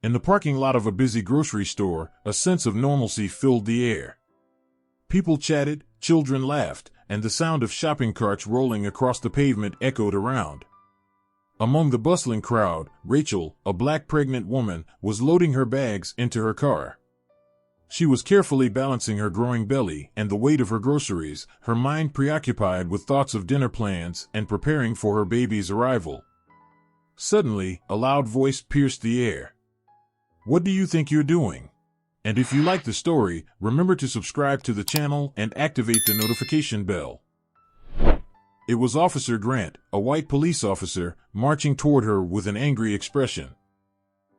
In the parking lot of a busy grocery store, a sense of normalcy filled the air. People chatted, children laughed, and the sound of shopping carts rolling across the pavement echoed around. Among the bustling crowd, Rachel, a black pregnant woman, was loading her bags into her car. She was carefully balancing her growing belly and the weight of her groceries, her mind preoccupied with thoughts of dinner plans and preparing for her baby's arrival. Suddenly, a loud voice pierced the air. "What do you think you're doing?" And if you like the story, remember to subscribe to the channel and activate the notification bell. It was Officer Grant, a white police officer, marching toward her with an angry expression.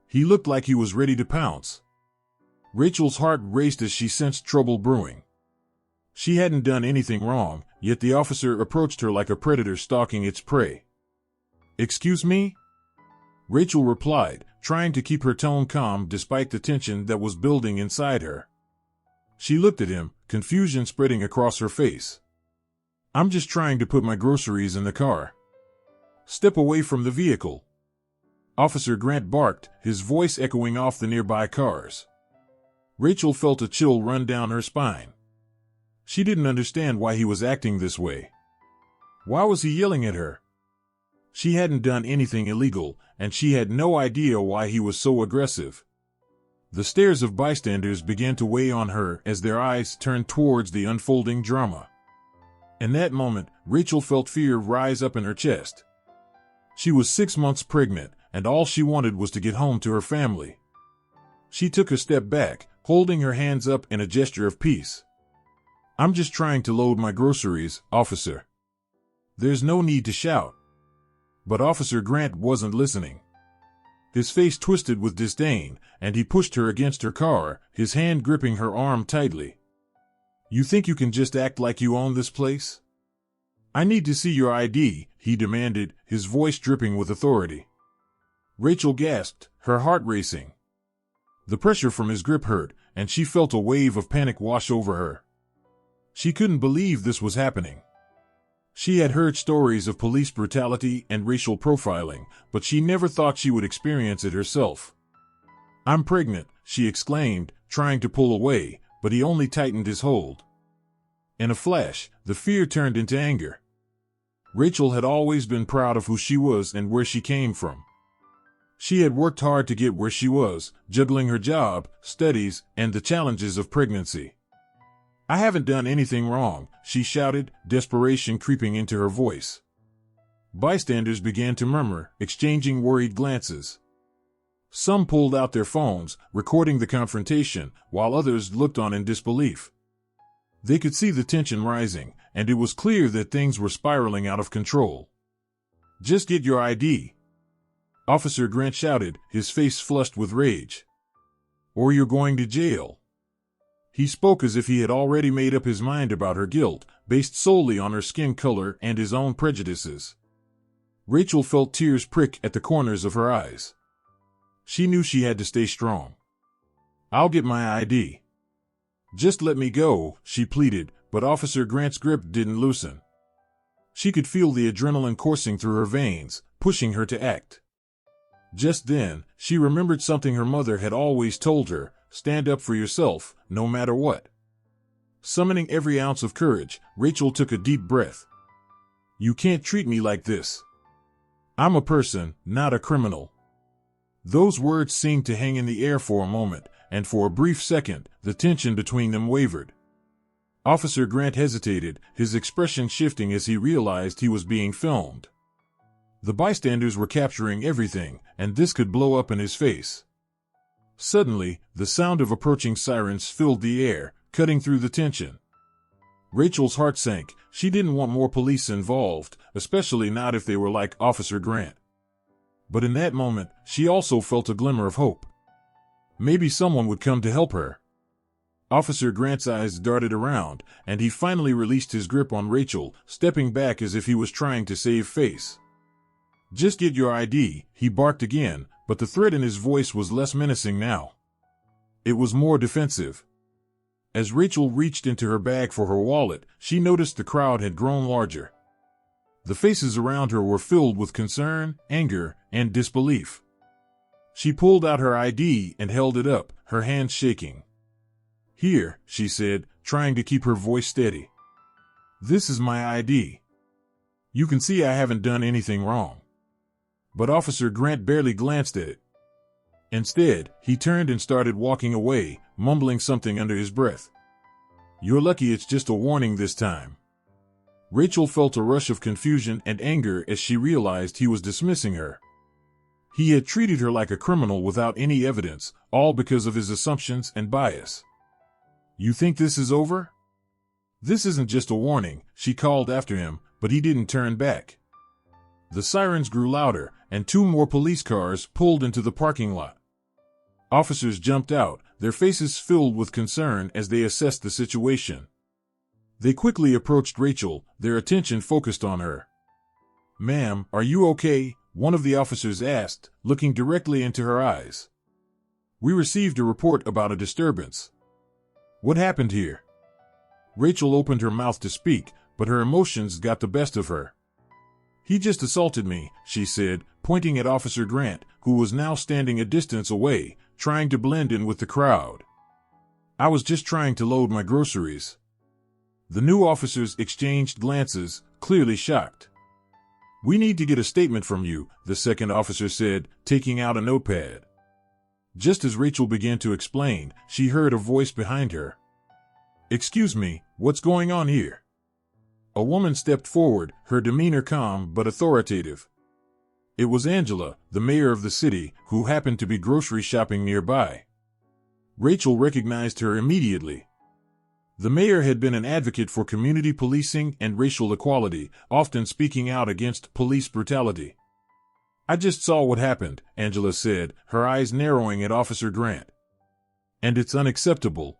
He looked like he was ready to pounce. Rachel's heart raced as she sensed trouble brewing. She hadn't done anything wrong, yet the officer approached her like a predator stalking its prey. "Excuse me?" Rachel replied, trying to keep her tone calm despite the tension that was building inside her. She looked at him, confusion spreading across her face. "I'm just trying to put my groceries in the car." "Step away from the vehicle," Officer Grant barked, his voice echoing off the nearby cars. Rachel felt a chill run down her spine. She didn't understand why he was acting this way. Why was he yelling at her? She hadn't done anything illegal, and she had no idea why he was so aggressive. The stares of bystanders began to weigh on her as their eyes turned towards the unfolding drama. In that moment, Rachel felt fear rise up in her chest. She was 6 months pregnant, and all she wanted was to get home to her family. She took a step back, holding her hands up in a gesture of peace. "I'm just trying to load my groceries, officer. There's no need to shout." But Officer Grant wasn't listening. His face twisted with disdain, and he pushed her against her car, his hand gripping her arm tightly. "You think you can just act like you own this place?" "I need to see your ID," he demanded, his voice dripping with authority. Rachel gasped, her heart racing. The pressure from his grip hurt, and she felt a wave of panic wash over her. She couldn't believe this was happening. She had heard stories of police brutality and racial profiling, but she never thought she would experience it herself. "I'm pregnant," she exclaimed, trying to pull away, but he only tightened his hold. In a flash, the fear turned into anger. Rachel had always been proud of who she was and where she came from. She had worked hard to get where she was, juggling her job, studies, and the challenges of pregnancy. "I haven't done anything wrong," she shouted, desperation creeping into her voice. Bystanders began to murmur, exchanging worried glances. Some pulled out their phones, recording the confrontation, while others looked on in disbelief. They could see the tension rising, and it was clear that things were spiraling out of control. "Just get your ID," Officer Grant shouted, his face flushed with rage. "Or you're going to jail." He spoke as if he had already made up his mind about her guilt, based solely on her skin color and his own prejudices. Rachel felt tears prick at the corners of her eyes. She knew she had to stay strong. "I'll get my ID." "Just let me go," she pleaded, but Officer Grant's grip didn't loosen. She could feel the adrenaline coursing through her veins, pushing her to act. Just then, she remembered something her mother had always told her: stand up for yourself, no matter what. Summoning every ounce of courage, Rachel took a deep breath. "You can't treat me like this. I'm a person, not a criminal." Those words seemed to hang in the air for a moment, and for a brief second, the tension between them wavered. Officer Grant hesitated, his expression shifting as he realized he was being filmed. The bystanders were capturing everything, and this could blow up in his face. Suddenly, the sound of approaching sirens filled the air, cutting through the tension. Rachel's heart sank. She didn't want more police involved, especially not if they were like Officer Grant. But in that moment, she also felt a glimmer of hope. Maybe someone would come to help her. Officer Grant's eyes darted around, and he finally released his grip on Rachel, stepping back as if he was trying to save face. "Just get your ID," he barked again, but the threat in his voice was less menacing now. It was more defensive. As Rachel reached into her bag for her wallet, she noticed the crowd had grown larger. The faces around her were filled with concern, anger, and disbelief. She pulled out her ID and held it up, her hands shaking. "Here," she said, trying to keep her voice steady. "This is my ID. You can see I haven't done anything wrong." But Officer Grant barely glanced at it. Instead, he turned and started walking away, mumbling something under his breath. "You're lucky it's just a warning this time." Rachel felt a rush of confusion and anger as she realized he was dismissing her. He had treated her like a criminal without any evidence, all because of his assumptions and bias. "You think this is over?" "This isn't just a warning," she called after him, but he didn't turn back. The sirens grew louder, and 2 more police cars pulled into the parking lot. Officers jumped out, their faces filled with concern as they assessed the situation. They quickly approached Rachel, their attention focused on her. "Ma'am, are you okay?" one of the officers asked, looking directly into her eyes. "We received a report about a disturbance." "What happened here?" Rachel opened her mouth to speak, but her emotions got the best of her. "He just assaulted me," she said, pointing at Officer Grant, who was now standing a distance away, trying to blend in with the crowd. "I was just trying to load my groceries." The new officers exchanged glances, clearly shocked. "We need to get a statement from you," the second officer said, taking out a notepad. Just as Rachel began to explain, she heard a voice behind her. "Excuse me, what's going on here?" A woman stepped forward, her demeanor calm but authoritative. It was Angela, the mayor of the city, who happened to be grocery shopping nearby. Rachel recognized her immediately. The mayor had been an advocate for community policing and racial equality, often speaking out against police brutality. "I just saw what happened," Angela said, her eyes narrowing at Officer Grant. "And it's unacceptable."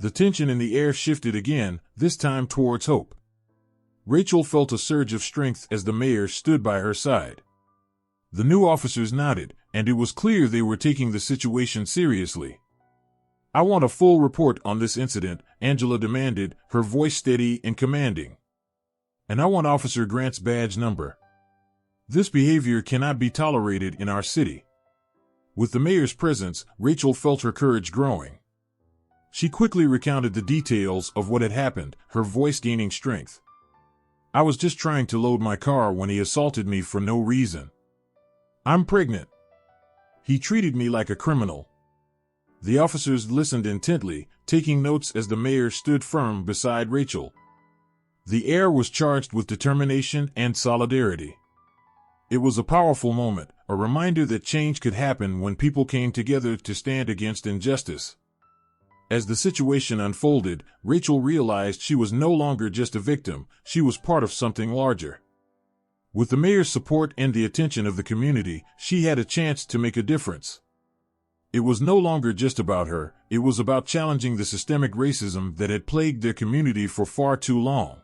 The tension in the air shifted again, this time towards hope. Rachel felt a surge of strength as the mayor stood by her side. The new officers nodded, and it was clear they were taking the situation seriously. "I want a full report on this incident," Angela demanded, her voice steady and commanding. "And I want Officer Grant's badge number. This behavior cannot be tolerated in our city." With the mayor's presence, Rachel felt her courage growing. She quickly recounted the details of what had happened, her voice gaining strength. "I was just trying to load my car when he assaulted me for no reason. I'm pregnant. He treated me like a criminal." The officers listened intently, taking notes as the mayor stood firm beside Rachel. The air was charged with determination and solidarity. It was a powerful moment, a reminder that change could happen when people came together to stand against injustice. As the situation unfolded, Rachel realized she was no longer just a victim, she was part of something larger. With the mayor's support and the attention of the community, she had a chance to make a difference. It was no longer just about her, it was about challenging the systemic racism that had plagued their community for far too long.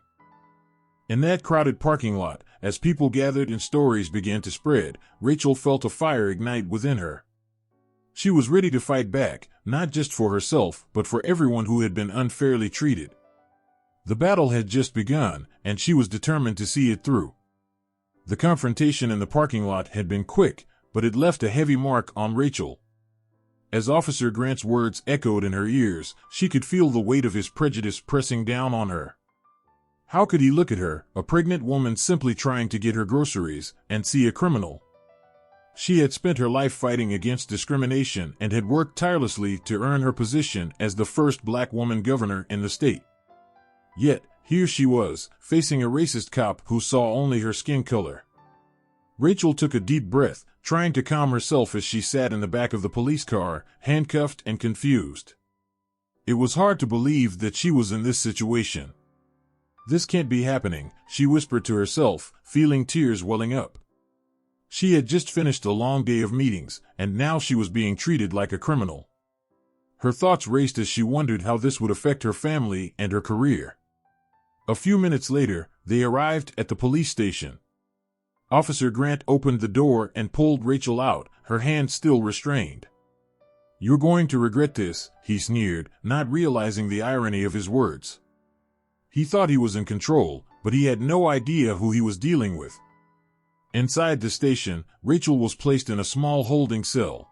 In that crowded parking lot, as people gathered and stories began to spread, Rachel felt a fire ignite within her. She was ready to fight back, not just for herself, but for everyone who had been unfairly treated. The battle had just begun, and she was determined to see it through. The confrontation in the parking lot had been quick, but it left a heavy mark on Rachel. As Officer Grant's words echoed in her ears, she could feel the weight of his prejudice pressing down on her. How could he look at her, a pregnant woman simply trying to get her groceries, and see a criminal? She had spent her life fighting against discrimination and had worked tirelessly to earn her position as the first black woman governor in the state. Yet, here she was, facing a racist cop who saw only her skin color. Rachel took a deep breath, trying to calm herself as she sat in the back of the police car, handcuffed and confused. It was hard to believe that she was in this situation. "This can't be happening," she whispered to herself, feeling tears welling up. She had just finished a long day of meetings, and now she was being treated like a criminal. Her thoughts raced as she wondered how this would affect her family and her career. A few minutes later, they arrived at the police station. Officer Grant opened the door and pulled Rachel out, her hand still restrained. "You're going to regret this," he sneered, not realizing the irony of his words. He thought he was in control, but he had no idea who he was dealing with. Inside the station, Rachel was placed in a small holding cell.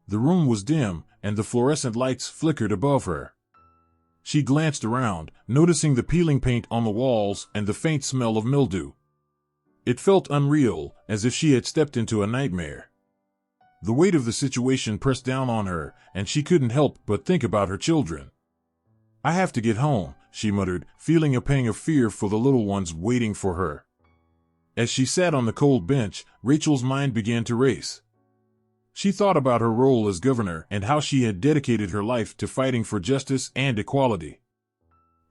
The room was dim, and the fluorescent lights flickered above her. She glanced around, noticing the peeling paint on the walls and the faint smell of mildew. It felt unreal, as if she had stepped into a nightmare. The weight of the situation pressed down on her, and she couldn't help but think about her children. "I have to get home," she muttered, feeling a pang of fear for the little ones waiting for her. As she sat on the cold bench, Rachel's mind began to race. She thought about her role as governor and how she had dedicated her life to fighting for justice and equality.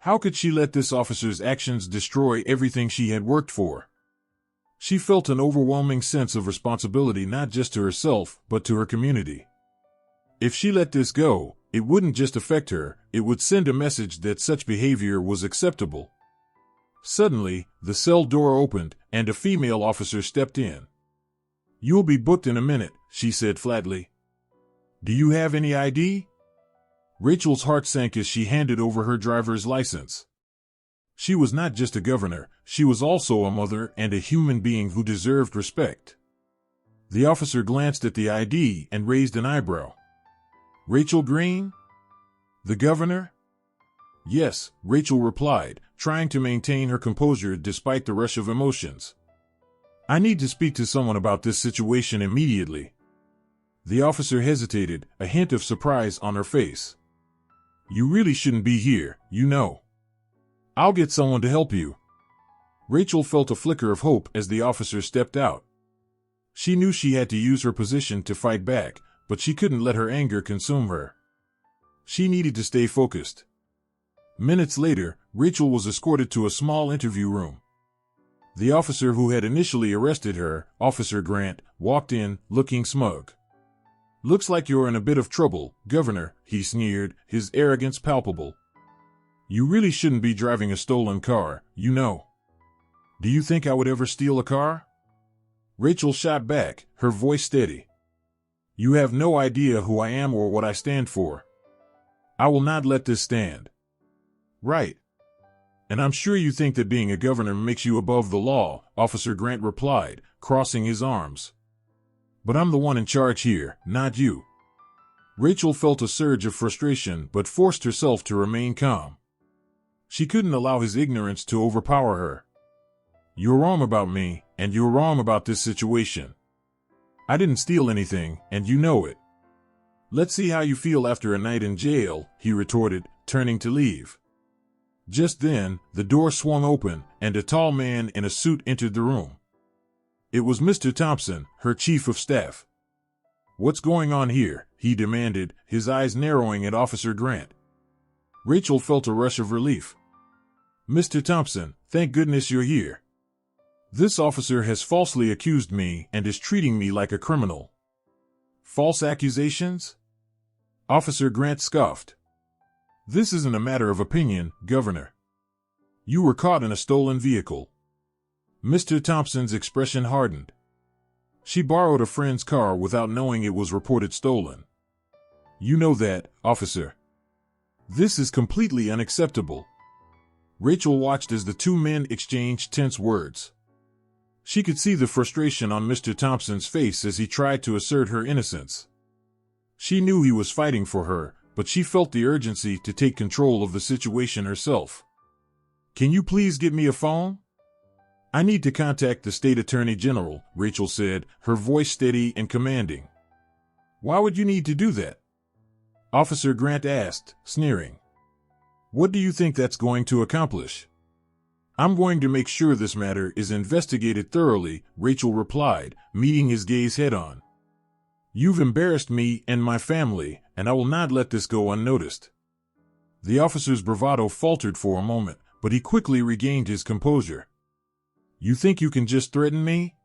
How could she let this officer's actions destroy everything she had worked for? She felt an overwhelming sense of responsibility not just to herself, but to her community. If she let this go, it wouldn't just affect her, it would send a message that such behavior was acceptable. Suddenly, the cell door opened, and a female officer stepped in. "You'll be booked in a minute," she said flatly. "Do you have any ID?" Rachel's heart sank as she handed over her driver's license. She was not just a governor, she was also a mother and a human being who deserved respect. The officer glanced at the ID and raised an eyebrow. "Rachel Green? The governor?" "Yes," Rachel replied, trying to maintain her composure despite the rush of emotions. "I need to speak to someone about this situation immediately." The officer hesitated, a hint of surprise on her face. "You really shouldn't be here, you know. I'll get someone to help you." Rachel felt a flicker of hope as the officer stepped out. She knew she had to use her position to fight back, but she couldn't let her anger consume her. She needed to stay focused. Minutes later, Rachel was escorted to a small interview room. The officer who had initially arrested her, Officer Grant, walked in, looking smug. "Looks like you're in a bit of trouble, Governor," he sneered, his arrogance palpable. "You really shouldn't be driving a stolen car, you know. Do you think I would ever steal a car?" Rachel shot back, her voice steady. "You have no idea who I am or what I stand for. I will not let this stand." "Right. And I'm sure you think that being a governor makes you above the law," Officer Grant replied, crossing his arms. "But I'm the one in charge here, not you." Rachel felt a surge of frustration but forced herself to remain calm. She couldn't allow his ignorance to overpower her. "You're wrong about me, and you're wrong about this situation. I didn't steal anything, and you know it. Let's see how you feel after a night in jail," he retorted, turning to leave. Just then, the door swung open, and a tall man in a suit entered the room. It was Mr. Thompson, her chief of staff. "What's going on here?" he demanded, his eyes narrowing at Officer Grant. Rachel felt a rush of relief. "Mr. Thompson, thank goodness you're here. This officer has falsely accused me and is treating me like a criminal." "False accusations?" Officer Grant scoffed. "This isn't a matter of opinion, Governor. You were caught in a stolen vehicle." Mr. Thompson's expression hardened. "She borrowed a friend's car without knowing it was reported stolen. You know that, officer. This is completely unacceptable." Rachel watched as the two men exchanged tense words. She could see the frustration on Mr. Thompson's face as he tried to assert her innocence. She knew he was fighting for her, but she felt the urgency to take control of the situation herself. "Can you please get me a phone?" "I need to contact the state attorney general," Rachel said, her voice steady and commanding. "Why would you need to do that?" Officer Grant asked, sneering. "What do you think that's going to accomplish?" "I'm going to make sure this matter is investigated thoroughly," Rachel replied, meeting his gaze head-on. "You've embarrassed me and my family, and I will not let this go unnoticed." The officer's bravado faltered for a moment, but he quickly regained his composure. "You think you can just threaten me?"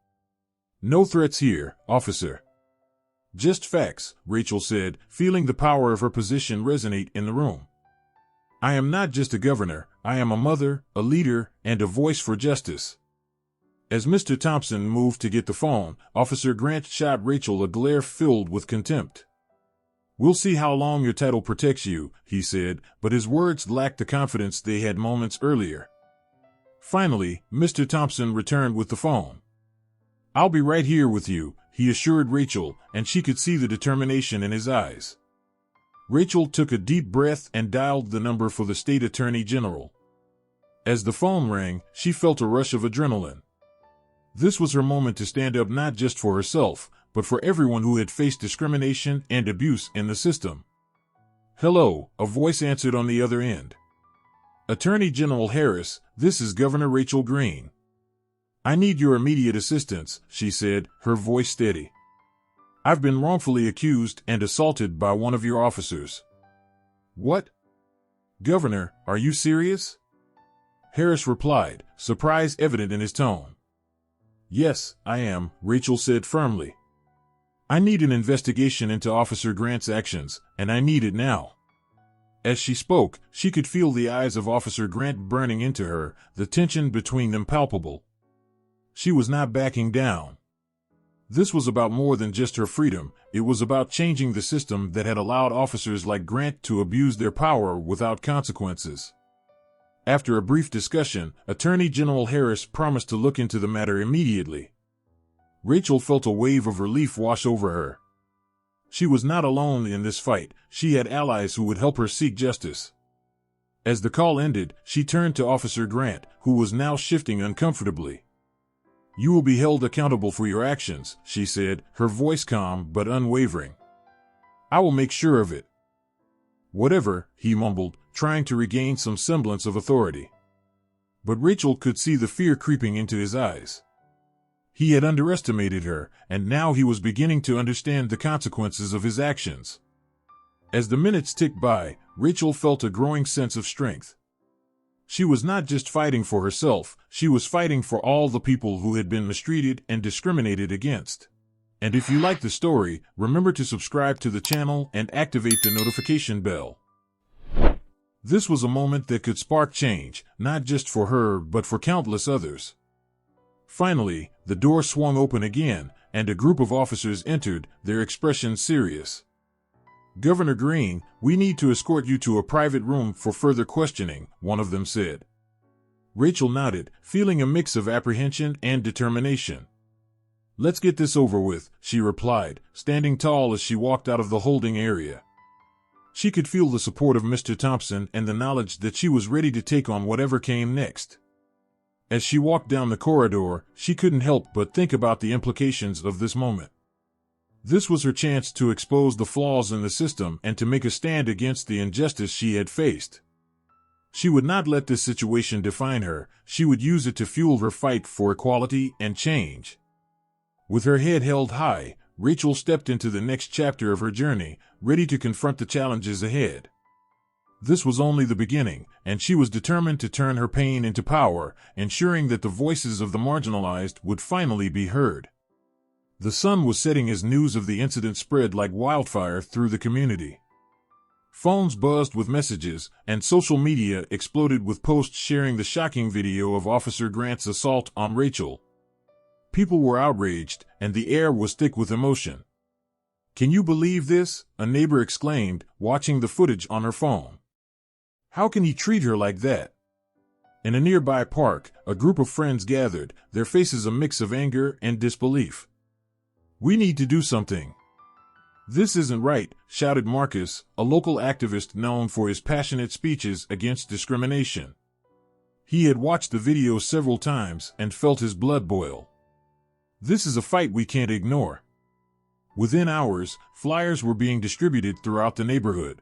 "No threats here, officer. Just facts," Rachel said, feeling the power of her position resonate in the room. "I am not just a governor, I am a mother, a leader, and a voice for justice." As Mr. Thompson moved to get the phone, Officer Grant shot Rachel a glare filled with contempt. "We'll see how long your title protects you," he said, but his words lacked the confidence they had moments earlier. Finally, Mr. Thompson returned with the phone. "I'll be right here with you," he assured Rachel, and she could see the determination in his eyes. Rachel took a deep breath and dialed the number for the state attorney general. As the phone rang, she felt a rush of adrenaline. This was her moment to stand up not just for herself, but for everyone who had faced discrimination and abuse in the system. "Hello," a voice answered on the other end. "Attorney General Harris, this is Governor Rachel Green." "I need your immediate assistance," she said, her voice steady. "I've been wrongfully accused and assaulted by one of your officers." "What? Governor, are you serious?" Harris replied, surprise evident in his tone. "Yes, I am," Rachel said firmly. "I need an investigation into Officer Grant's actions, and I need it now." As she spoke, she could feel the eyes of Officer Grant burning into her, the tension between them palpable. She was not backing down. This was about more than just her freedom. It was about changing the system that had allowed officers like Grant to abuse their power without consequences. After a brief discussion, Attorney General Harris promised to look into the matter immediately. Rachel felt a wave of relief wash over her. She was not alone in this fight. She had allies who would help her seek justice. As the call ended, she turned to Officer Grant, who was now shifting uncomfortably. "You will be held accountable for your actions," she said, her voice calm but unwavering. "I will make sure of it." "Whatever," he mumbled, trying to regain some semblance of authority. But Rachel could see the fear creeping into his eyes. He had underestimated her, and now he was beginning to understand the consequences of his actions. As the minutes ticked by, Rachel felt a growing sense of strength. She was not just fighting for herself, she was fighting for all the people who had been mistreated and discriminated against. And if you like the story, remember to subscribe to the channel and activate the notification bell. This was a moment that could spark change, not just for her but for countless others. Finally, the door swung open again, and a group of officers entered, their expressions serious. "Governor Green, we need to escort you to a private room for further questioning," one of them said. Rachel nodded, feeling a mix of apprehension and determination. "Let's get this over with," she replied, standing tall as she walked out of the holding area. She could feel the support of Mr. Thompson and the knowledge that she was ready to take on whatever came next. As she walked down the corridor, she couldn't help but think about the implications of this moment. This was her chance to expose the flaws in the system and to make a stand against the injustice she had faced. She would not let this situation define her. She would use it to fuel her fight for equality and change. With her head held high, Rachel stepped into the next chapter of her journey, ready to confront the challenges ahead. This was only the beginning, and she was determined to turn her pain into power, ensuring that the voices of the marginalized would finally be heard. The sun was setting as news of the incident spread like wildfire through the community. Phones buzzed with messages, and social media exploded with posts sharing the shocking video of Officer Grant's assault on Rachel. People were outraged, and the air was thick with emotion. "Can you believe this?" a neighbor exclaimed, watching the footage on her phone. "How can he treat her like that?" In a nearby park, a group of friends gathered, their faces a mix of anger and disbelief. "We need to do something. This isn't right," shouted Marcus, a local activist known for his passionate speeches against discrimination. He had watched the video several times and felt his blood boil. "This is a fight we can't ignore." Within hours, flyers were being distributed throughout the neighborhood.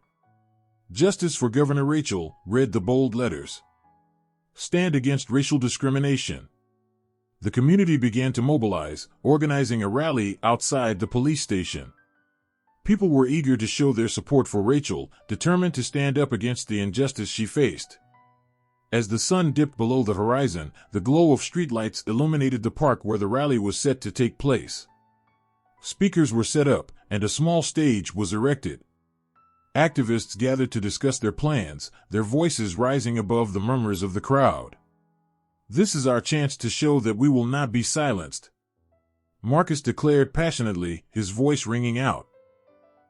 "Justice for Governor Rachel," read the bold letters. "Stand against racial discrimination." The community began to mobilize, organizing a rally outside the police station. People were eager to show their support for Rachel, determined to stand up against the injustice she faced. As the sun dipped below the horizon, the glow of streetlights illuminated the park where the rally was set to take place. Speakers were set up, and a small stage was erected. Activists gathered to discuss their plans, their voices rising above the murmurs of the crowd. "This is our chance to show that we will not be silenced," Marcus declared passionately, his voice ringing out.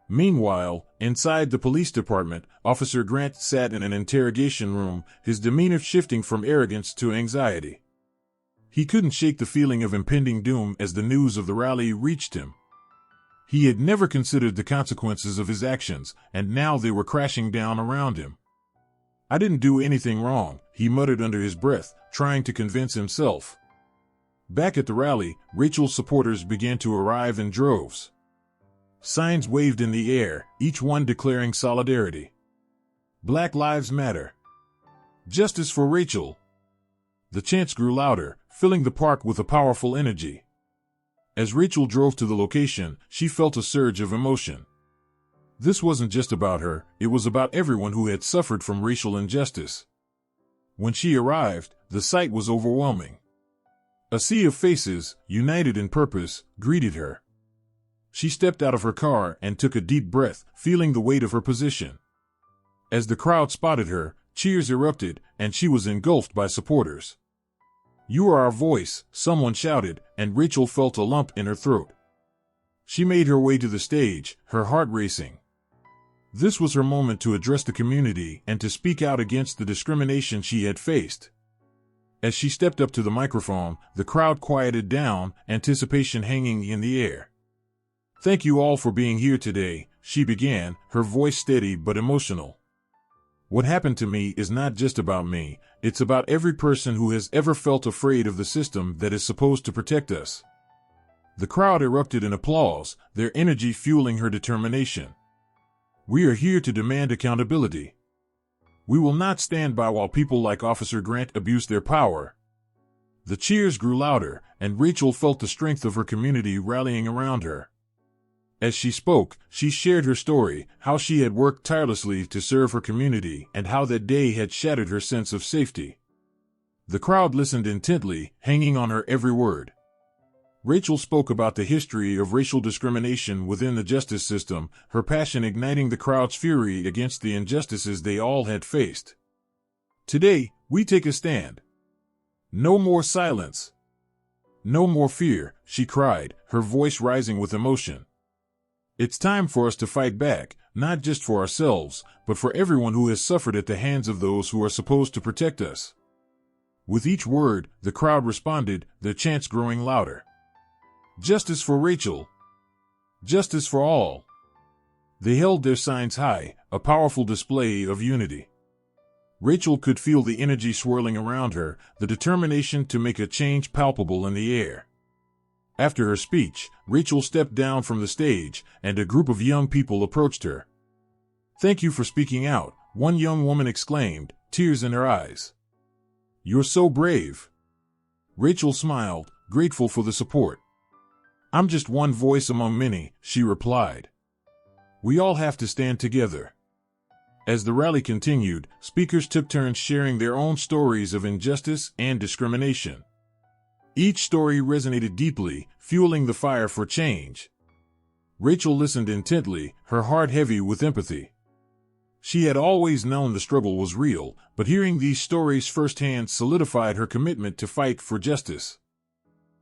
Meanwhile, inside the police department, Officer Grant sat in an interrogation room, his demeanor shifting from arrogance to anxiety. He couldn't shake the feeling of impending doom as the news of the rally reached him. He had never considered the consequences of his actions, and now they were crashing down around him. "I didn't do anything wrong," he muttered under his breath, trying to convince himself. Back at the rally, Rachel's supporters began to arrive in droves. Signs waved in the air, each one declaring solidarity. Black Lives Matter. Justice for Rachel. The chants grew louder, filling the park with a powerful energy. As Rachel drove to the location, she felt a surge of emotion. This wasn't just about her, it was about everyone who had suffered from racial injustice. When she arrived, the sight was overwhelming. A sea of faces, united in purpose, greeted her. She stepped out of her car and took a deep breath, feeling the weight of her position. As the crowd spotted her, cheers erupted, and she was engulfed by supporters. "You are our voice," someone shouted, and Rachel felt a lump in her throat. She made her way to the stage, her heart racing. This was her moment to address the community and to speak out against the discrimination she had faced. As she stepped up to the microphone, the crowd quieted down, anticipation hanging in the air. "Thank you all for being here today," she began, her voice steady but emotional. "What happened to me is not just about me, it's about every person who has ever felt afraid of the system that is supposed to protect us." The crowd erupted in applause, their energy fueling her determination. "We are here to demand accountability. We will not stand by while people like Officer Grant abuse their power." The cheers grew louder, and Rachel felt the strength of her community rallying around her. As she spoke, she shared her story, how she had worked tirelessly to serve her community and how that day had shattered her sense of safety. The crowd listened intently, hanging on her every word. Rachel spoke about the history of racial discrimination within the justice system, her passion igniting the crowd's fury against the injustices they all had faced. "Today, we take a stand. No more silence. No more fear," she cried, her voice rising with emotion. "It's time for us to fight back, not just for ourselves, but for everyone who has suffered at the hands of those who are supposed to protect us." With each word, the crowd responded, their chants growing louder. "Justice for Rachel. Justice for all." They held their signs high, a powerful display of unity. Rachel could feel the energy swirling around her, the determination to make a change palpable in the air. After her speech, Rachel stepped down from the stage, and a group of young people approached her. "Thank you for speaking out," one young woman exclaimed, tears in her eyes. "You're so brave." Rachel smiled, grateful for the support. "I'm just one voice among many," she replied. "We all have to stand together." As the rally continued, speakers took turns sharing their own stories of injustice and discrimination. Each story resonated deeply, fueling the fire for change. Rachel listened intently, her heart heavy with empathy. She had always known the struggle was real, but hearing these stories firsthand solidified her commitment to fight for justice.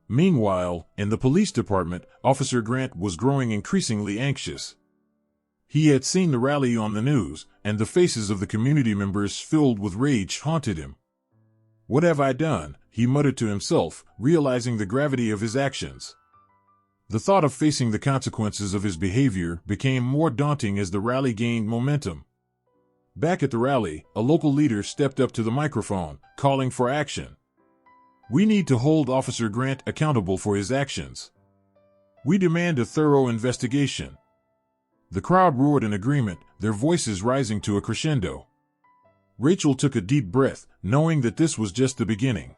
Meanwhile, in the police department, Officer Grant was growing increasingly anxious. He had seen the rally on the news, and the faces of the community members filled with rage haunted him. "What have I done?" he muttered to himself, realizing the gravity of his actions. The thought of facing the consequences of his behavior became more daunting as the rally gained momentum. Back at the rally, a local leader stepped up to the microphone, calling for action. "We need to hold Officer Grant accountable for his actions. We demand a thorough investigation." The crowd roared in agreement, their voices rising to a crescendo. Rachel took a deep breath, knowing that this was just the beginning.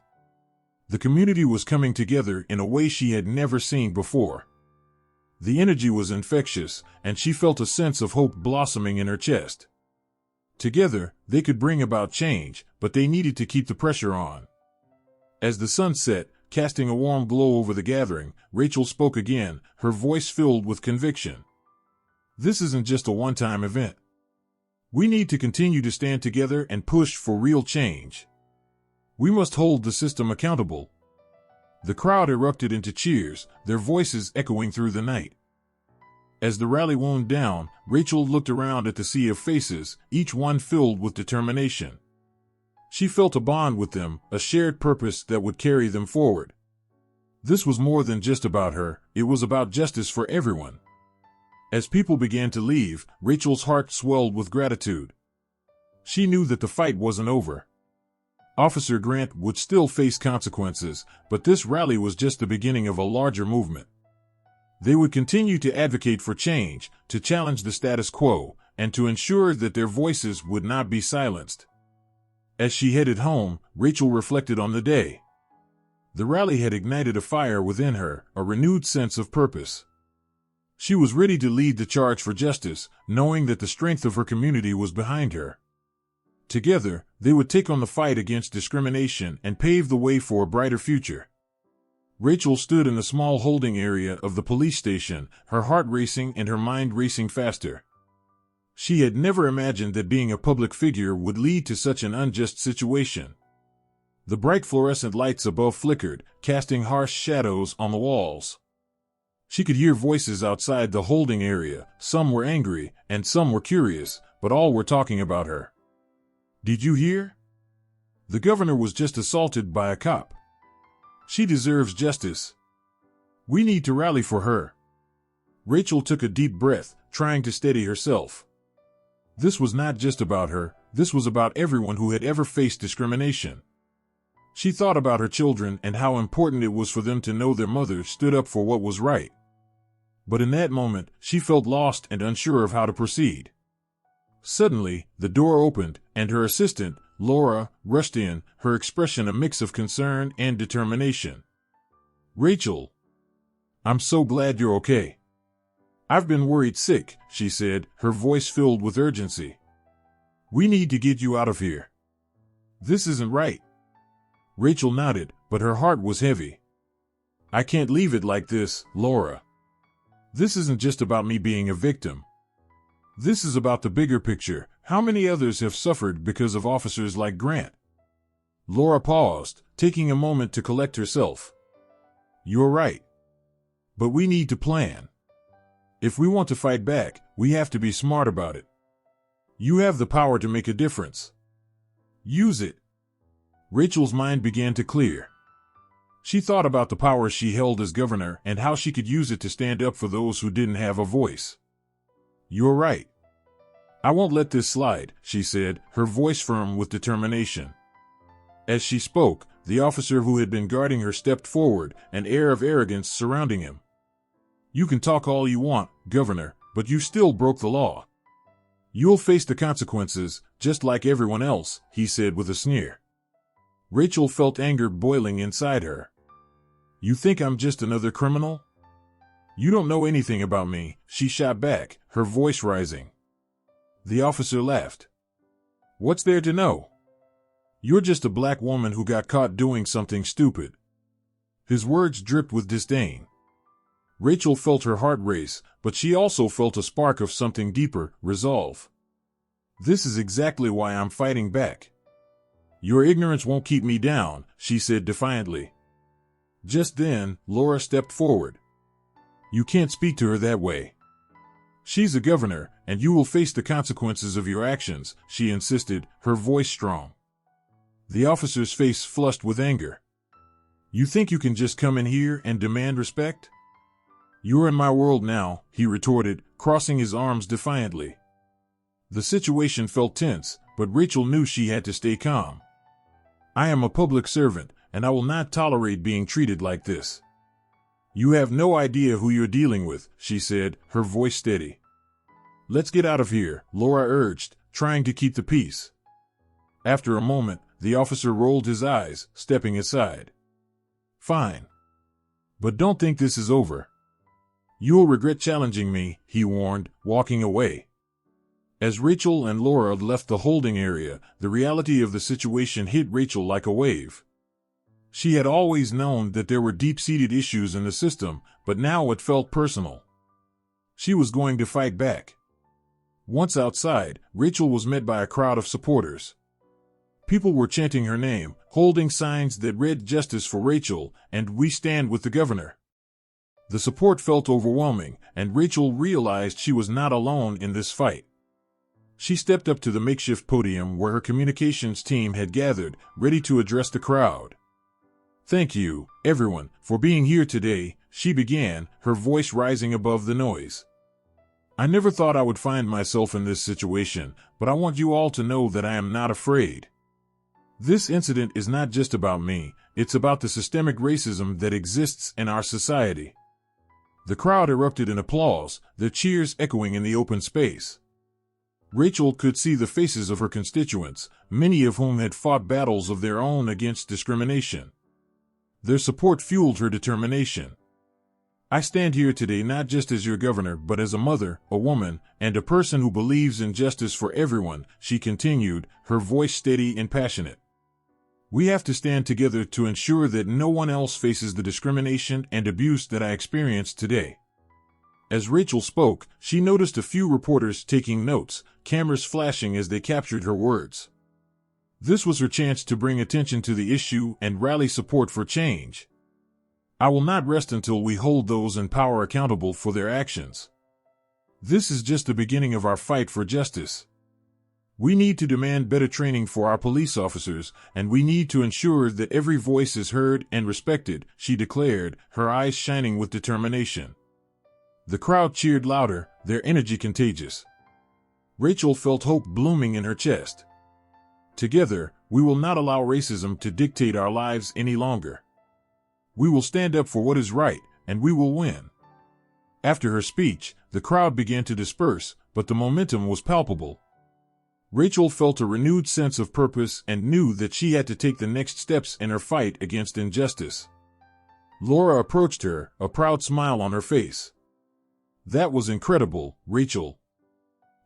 The community was coming together in a way she had never seen before. The energy was infectious, and she felt a sense of hope blossoming in her chest. Together, they could bring about change, but they needed to keep the pressure on. As the sun set, casting a warm glow over the gathering, Rachel spoke again, her voice filled with conviction. "This isn't just a one-time event. We need to continue to stand together and push for real change. We must hold the system accountable." The crowd erupted into cheers, their voices echoing through the night. As the rally wound down, Rachel looked around at the sea of faces, each one filled with determination. She felt a bond with them, a shared purpose that would carry them forward. This was more than just about her, it was about justice for everyone. As people began to leave, Rachel's heart swelled with gratitude. She knew that the fight wasn't over. Officer Grant would still face consequences, but this rally was just the beginning of a larger movement. They would continue to advocate for change, to challenge the status quo, and to ensure that their voices would not be silenced. As she headed home, Rachel reflected on the day. The rally had ignited a fire within her, a renewed sense of purpose. She was ready to lead the charge for justice, knowing that the strength of her community was behind her. Together, they would take on the fight against discrimination and pave the way for a brighter future. Rachel stood in the small holding area of the police station, her heart racing and her mind racing faster. She had never imagined that being a public figure would lead to such an unjust situation. The bright fluorescent lights above flickered, casting harsh shadows on the walls. She could hear voices outside the holding area, some were angry, and some were curious, but all were talking about her. "Did you hear? The governor was just assaulted by a cop. She deserves justice. We need to rally for her." Rachel took a deep breath, trying to steady herself. This was not just about her, this was about everyone who had ever faced discrimination. She thought about her children and how important it was for them to know their mother stood up for what was right. But in that moment, she felt lost and unsure of how to proceed. Suddenly, the door opened, and her assistant, Laura, rushed in, her expression a mix of concern and determination. "Rachel, I'm so glad you're okay. I've been worried sick," she said, her voice filled with urgency. "We need to get you out of here. This isn't right." Rachel nodded, but her heart was heavy. "I can't leave it like this, Laura. This isn't just about me being a victim. This is about the bigger picture. How many others have suffered because of officers like Grant?" Laura paused, taking a moment to collect herself. "You're right. But we need to plan. If we want to fight back, we have to be smart about it. You have the power to make a difference. Use it." Rachel's mind began to clear. She thought about the power she held as governor and how she could use it to stand up for those who didn't have a voice. "You're right. I won't let this slide," she said, her voice firm with determination. As she spoke, the officer who had been guarding her stepped forward, an air of arrogance surrounding him. "You can talk all you want, Governor, but you still broke the law. You'll face the consequences, just like everyone else," he said with a sneer. Rachel felt anger boiling inside her. "You think I'm just another criminal? You don't know anything about me," she shot back, her voice rising. The officer laughed. "What's there to know? You're just a black woman who got caught doing something stupid." His words dripped with disdain. Rachel felt her heart race, but she also felt a spark of something deeper, resolve. "This is exactly why I'm fighting back. Your ignorance won't keep me down," she said defiantly. Just then, Laura stepped forward. "You can't speak to her that way. She's a governor, and you will face the consequences of your actions," she insisted, her voice strong. The officer's face flushed with anger. "You think you can just come in here and demand respect? You're in my world now," he retorted, crossing his arms defiantly. The situation felt tense, but Rachel knew she had to stay calm. "I am a public servant, and I will not tolerate being treated like this." "You have no idea who you're dealing with," she said, her voice steady. "Let's get out of here," Laura urged, trying to keep the peace. After a moment, the officer rolled his eyes, stepping aside. "Fine. But don't think this is over. You'll regret challenging me," he warned, walking away. As Rachel and Laura left the holding area, the reality of the situation hit Rachel like a wave. She had always known that there were deep-seated issues in the system, but now it felt personal. She was going to fight back. Once outside, Rachel was met by a crowd of supporters. People were chanting her name, holding signs that read "Justice for Rachel" and "We stand with the governor." The support felt overwhelming, and Rachel realized she was not alone in this fight. She stepped up to the makeshift podium where her communications team had gathered, ready to address the crowd. "Thank you, everyone, for being here today," she began, her voice rising above the noise. "I never thought I would find myself in this situation, but I want you all to know that I am not afraid. This incident is not just about me, it's about the systemic racism that exists in our society." The crowd erupted in applause, their cheers echoing in the open space. Rachel could see the faces of her constituents, many of whom had fought battles of their own against discrimination. Their support fueled her determination. "I stand here today not just as your governor, but as a mother, a woman, and a person who believes in justice for everyone," she continued, her voice steady and passionate. "We have to stand together to ensure that no one else faces the discrimination and abuse that I experienced today." As Rachel spoke, she noticed a few reporters taking notes, cameras flashing as they captured her words. This was her chance to bring attention to the issue and rally support for change. "I will not rest until we hold those in power accountable for their actions. This is just the beginning of our fight for justice. We need to demand better training for our police officers, and we need to ensure that every voice is heard and respected," she declared, her eyes shining with determination. The crowd cheered louder, their energy contagious. Rachel felt hope blooming in her chest. "Together, we will not allow racism to dictate our lives any longer. We will stand up for what is right, and we will win." After her speech, the crowd began to disperse, but the momentum was palpable. Rachel felt a renewed sense of purpose and knew that she had to take the next steps in her fight against injustice. Laura approached her, a proud smile on her face. "That was incredible, Rachel.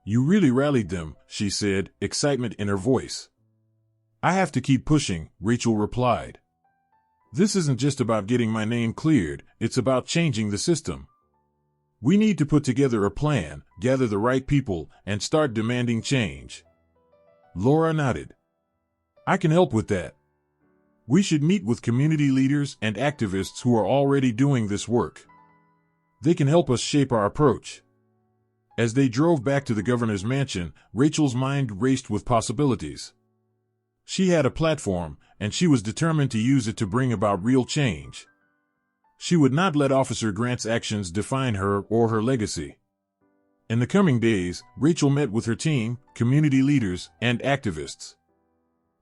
You really rallied them," she said, excitement in her voice. "I have to keep pushing," Rachel replied. "This isn't just about getting my name cleared, it's about changing the system. We need to put together a plan, gather the right people, and start demanding change." Laura nodded. "I can help with that. We should meet with community leaders and activists who are already doing this work. They can help us shape our approach." As they drove back to the governor's mansion, Rachel's mind raced with possibilities. She had a platform, and she was determined to use it to bring about real change. She would not let Officer Grant's actions define her or her legacy. In the coming days, Rachel met with her team, community leaders, and activists.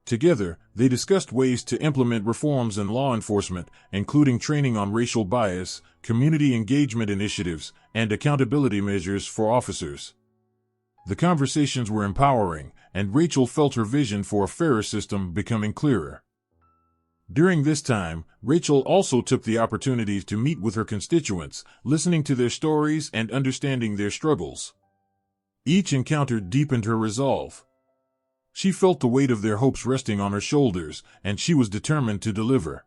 Together, they discussed ways to implement reforms in law enforcement, including training on racial bias, community engagement initiatives, and accountability measures for officers. The conversations were empowering, and Rachel felt her vision for a fairer system becoming clearer. During this time, Rachel also took the opportunity to meet with her constituents, listening to their stories and understanding their struggles. Each encounter deepened her resolve. She felt the weight of their hopes resting on her shoulders, and she was determined to deliver.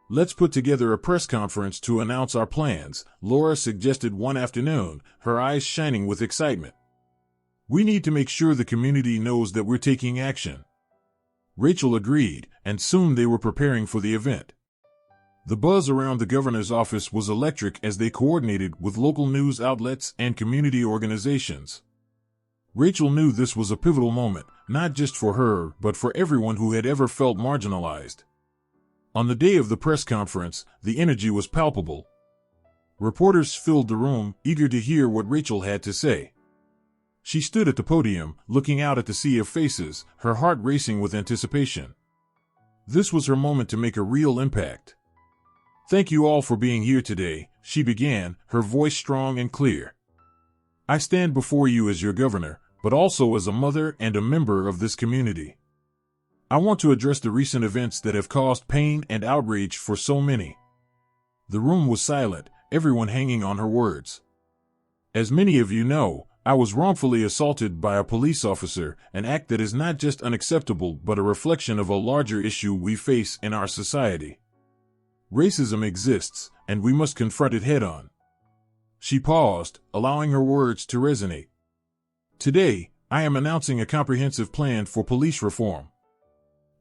"Let's put together a press conference to announce our plans," Laura suggested one afternoon, her eyes shining with excitement. "We need to make sure the community knows that we're taking action." Rachel agreed, and soon they were preparing for the event. The buzz around the governor's office was electric as they coordinated with local news outlets and community organizations. Rachel knew this was a pivotal moment, not just for her, but for everyone who had ever felt marginalized. On the day of the press conference, the energy was palpable. Reporters filled the room, eager to hear what Rachel had to say. She stood at the podium, looking out at the sea of faces, her heart racing with anticipation. This was her moment to make a real impact. "Thank you all for being here today," she began, her voice strong and clear. "I stand before you as your governor, but also as a mother and a member of this community. I want to address the recent events that have caused pain and outrage for so many." The room was silent, everyone hanging on her words. "As many of you know, I was wrongfully assaulted by a police officer, an act that is not just unacceptable but a reflection of a larger issue we face in our society. Racism exists, and we must confront it head-on." She paused, allowing her words to resonate. "Today, I am announcing a comprehensive plan for police reform.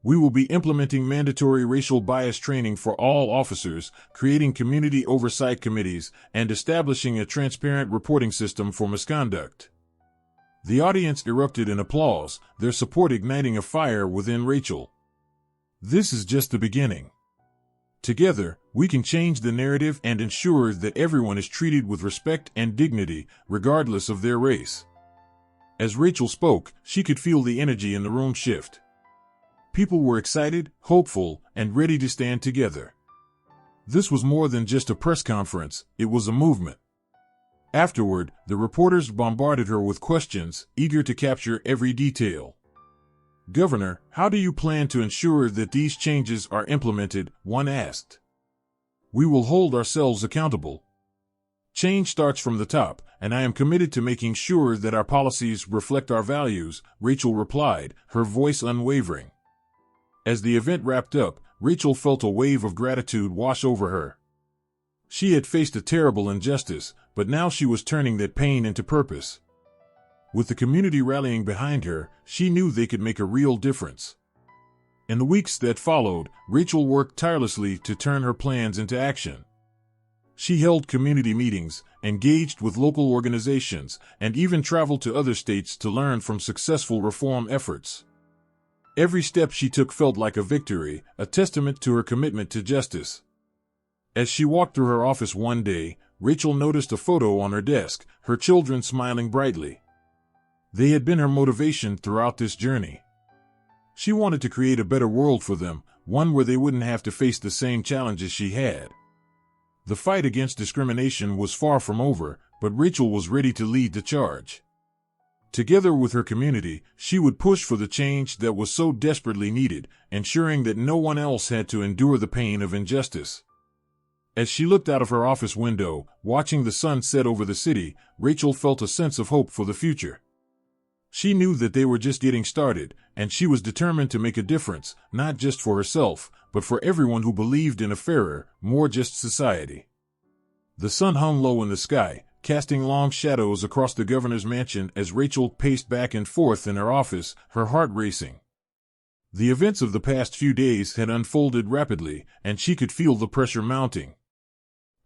We will be implementing mandatory racial bias training for all officers, creating community oversight committees, and establishing a transparent reporting system for misconduct. The audience erupted in applause, their support igniting a fire within Rachel. This is just the beginning. Together, we can change the narrative and ensure that everyone is treated with respect and dignity, regardless of their race. As Rachel spoke, she could feel the energy in the room shift. People were excited, hopeful, and ready to stand together. This was more than just a press conference, it was a movement. Afterward, the reporters bombarded her with questions, eager to capture every detail. "Governor, how do you plan to ensure that these changes are implemented?" one asked. "We will hold ourselves accountable. Change starts from the top, and I am committed to making sure that our policies reflect our values," Rachel replied, her voice unwavering. As the event wrapped up, Rachel felt a wave of gratitude wash over her. She had faced a terrible injustice, but now she was turning that pain into purpose. With the community rallying behind her, she knew they could make a real difference. In the weeks that followed, Rachel worked tirelessly to turn her plans into action. She held community meetings, engaged with local organizations, and even traveled to other states to learn from successful reform efforts. Every step she took felt like a victory, a testament to her commitment to justice. As she walked through her office one day, Rachel noticed a photo on her desk, her children smiling brightly. They had been her motivation throughout this journey. She wanted to create a better world for them, one where they wouldn't have to face the same challenges she had. The fight against discrimination was far from over, but Rachel was ready to lead the charge. Together with her community, she would push for the change that was so desperately needed, ensuring that no one else had to endure the pain of injustice. As she looked out of her office window, watching the sun set over the city, Rachel felt a sense of hope for the future. She knew that they were just getting started, and she was determined to make a difference, not just for herself, but for everyone who believed in a fairer, more just society. The sun hung low in the sky, casting long shadows across the governor's mansion as Rachel paced back and forth in her office, her heart racing. The events of the past few days had unfolded rapidly, and she could feel the pressure mounting.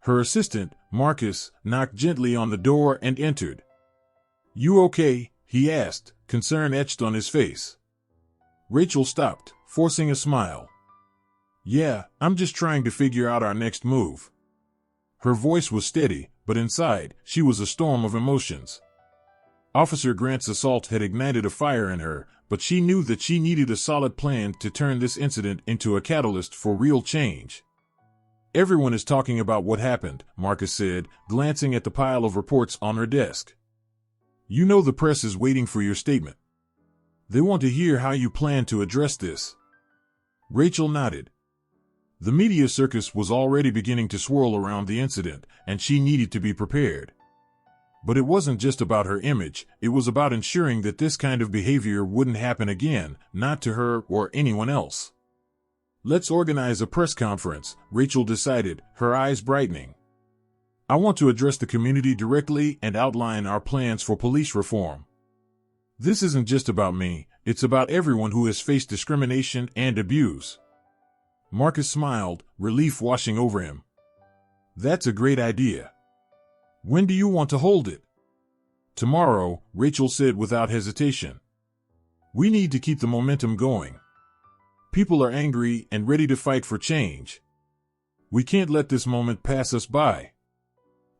Her assistant, Marcus, knocked gently on the door and entered. "You okay?" he asked, concern etched on his face. Rachel stopped, forcing a smile. "Yeah, I'm just trying to figure out our next move." Her voice was steady, but inside, she was a storm of emotions. Officer Grant's assault had ignited a fire in her, but she knew that she needed a solid plan to turn this incident into a catalyst for real change. "Everyone is talking about what happened," Marcus said, glancing at the pile of reports on her desk. "You know the press is waiting for your statement. They want to hear how you plan to address this." Rachel nodded. The media circus was already beginning to swirl around the incident, and she needed to be prepared. But it wasn't just about her image, it was about ensuring that this kind of behavior wouldn't happen again, not to her or anyone else. "Let's organize a press conference," Rachel decided, her eyes brightening. "I want to address the community directly and outline our plans for police reform. This isn't just about me, it's about everyone who has faced discrimination and abuse." Marcus smiled, relief washing over him. "That's a great idea. When do you want to hold it?" "Tomorrow," Rachel said without hesitation. "We need to keep the momentum going. People are angry and ready to fight for change. We can't let this moment pass us by."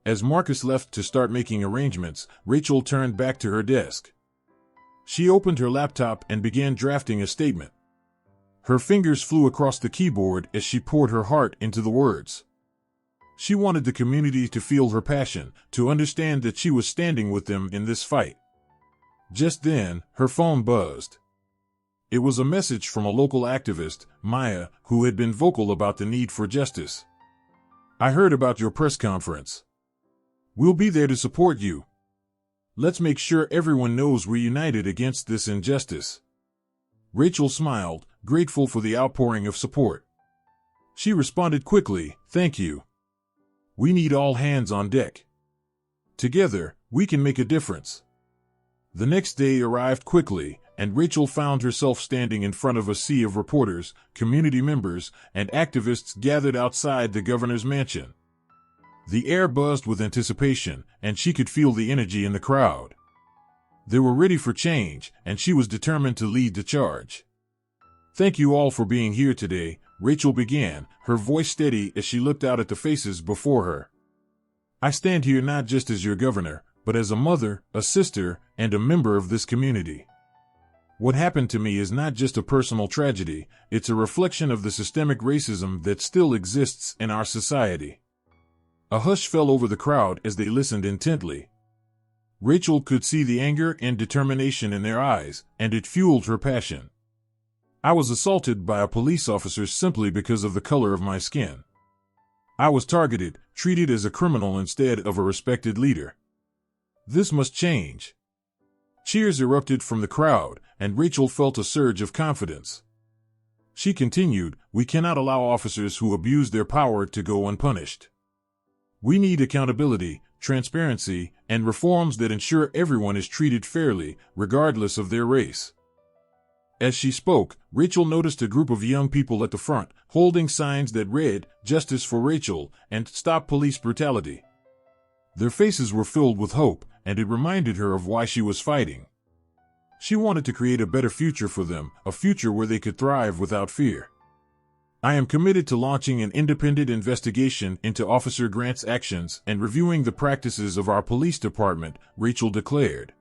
As Marcus left to start making arrangements, Rachel turned back to her desk. She opened her laptop and began drafting a statement. Her fingers flew across the keyboard as she poured her heart into the words. She wanted the community to feel her passion, to understand that she was standing with them in this fight. Just then, her phone buzzed. It was a message from a local activist, Maya, who had been vocal about the need for justice. "I heard about your press conference. We'll be there to support you. Let's make sure everyone knows we're united against this injustice." Rachel smiled, grateful for the outpouring of support. She responded quickly, "Thank you. We need all hands on deck. Together, we can make a difference." The next day arrived quickly, and Rachel found herself standing in front of a sea of reporters, community members, and activists gathered outside the governor's mansion. The air buzzed with anticipation, and she could feel the energy in the crowd. They were ready for change, and she was determined to lead the charge. "Thank you all for being here today," Rachel began, her voice steady as she looked out at the faces before her. "I stand here not just as your governor, but as a mother, a sister, and a member of this community. What happened to me is not just a personal tragedy, it's a reflection of the systemic racism that still exists in our society." A hush fell over the crowd as they listened intently. Rachel could see the anger and determination in their eyes, and it fueled her passion. "I was assaulted by a police officer simply because of the color of my skin. I was targeted, treated as a criminal instead of a respected leader. This must change." Cheers erupted from the crowd, and Rachel felt a surge of confidence. She continued, "We cannot allow officers who abuse their power to go unpunished. We need accountability, transparency, and reforms that ensure everyone is treated fairly, regardless of their race." As she spoke, Rachel noticed a group of young people at the front, holding signs that read, "Justice for Rachel," and "Stop Police Brutality." Their faces were filled with hope, and it reminded her of why she was fighting. She wanted to create a better future for them, a future where they could thrive without fear. "I am committed to launching an independent investigation into Officer Grant's actions and reviewing the practices of our police department," Rachel declared.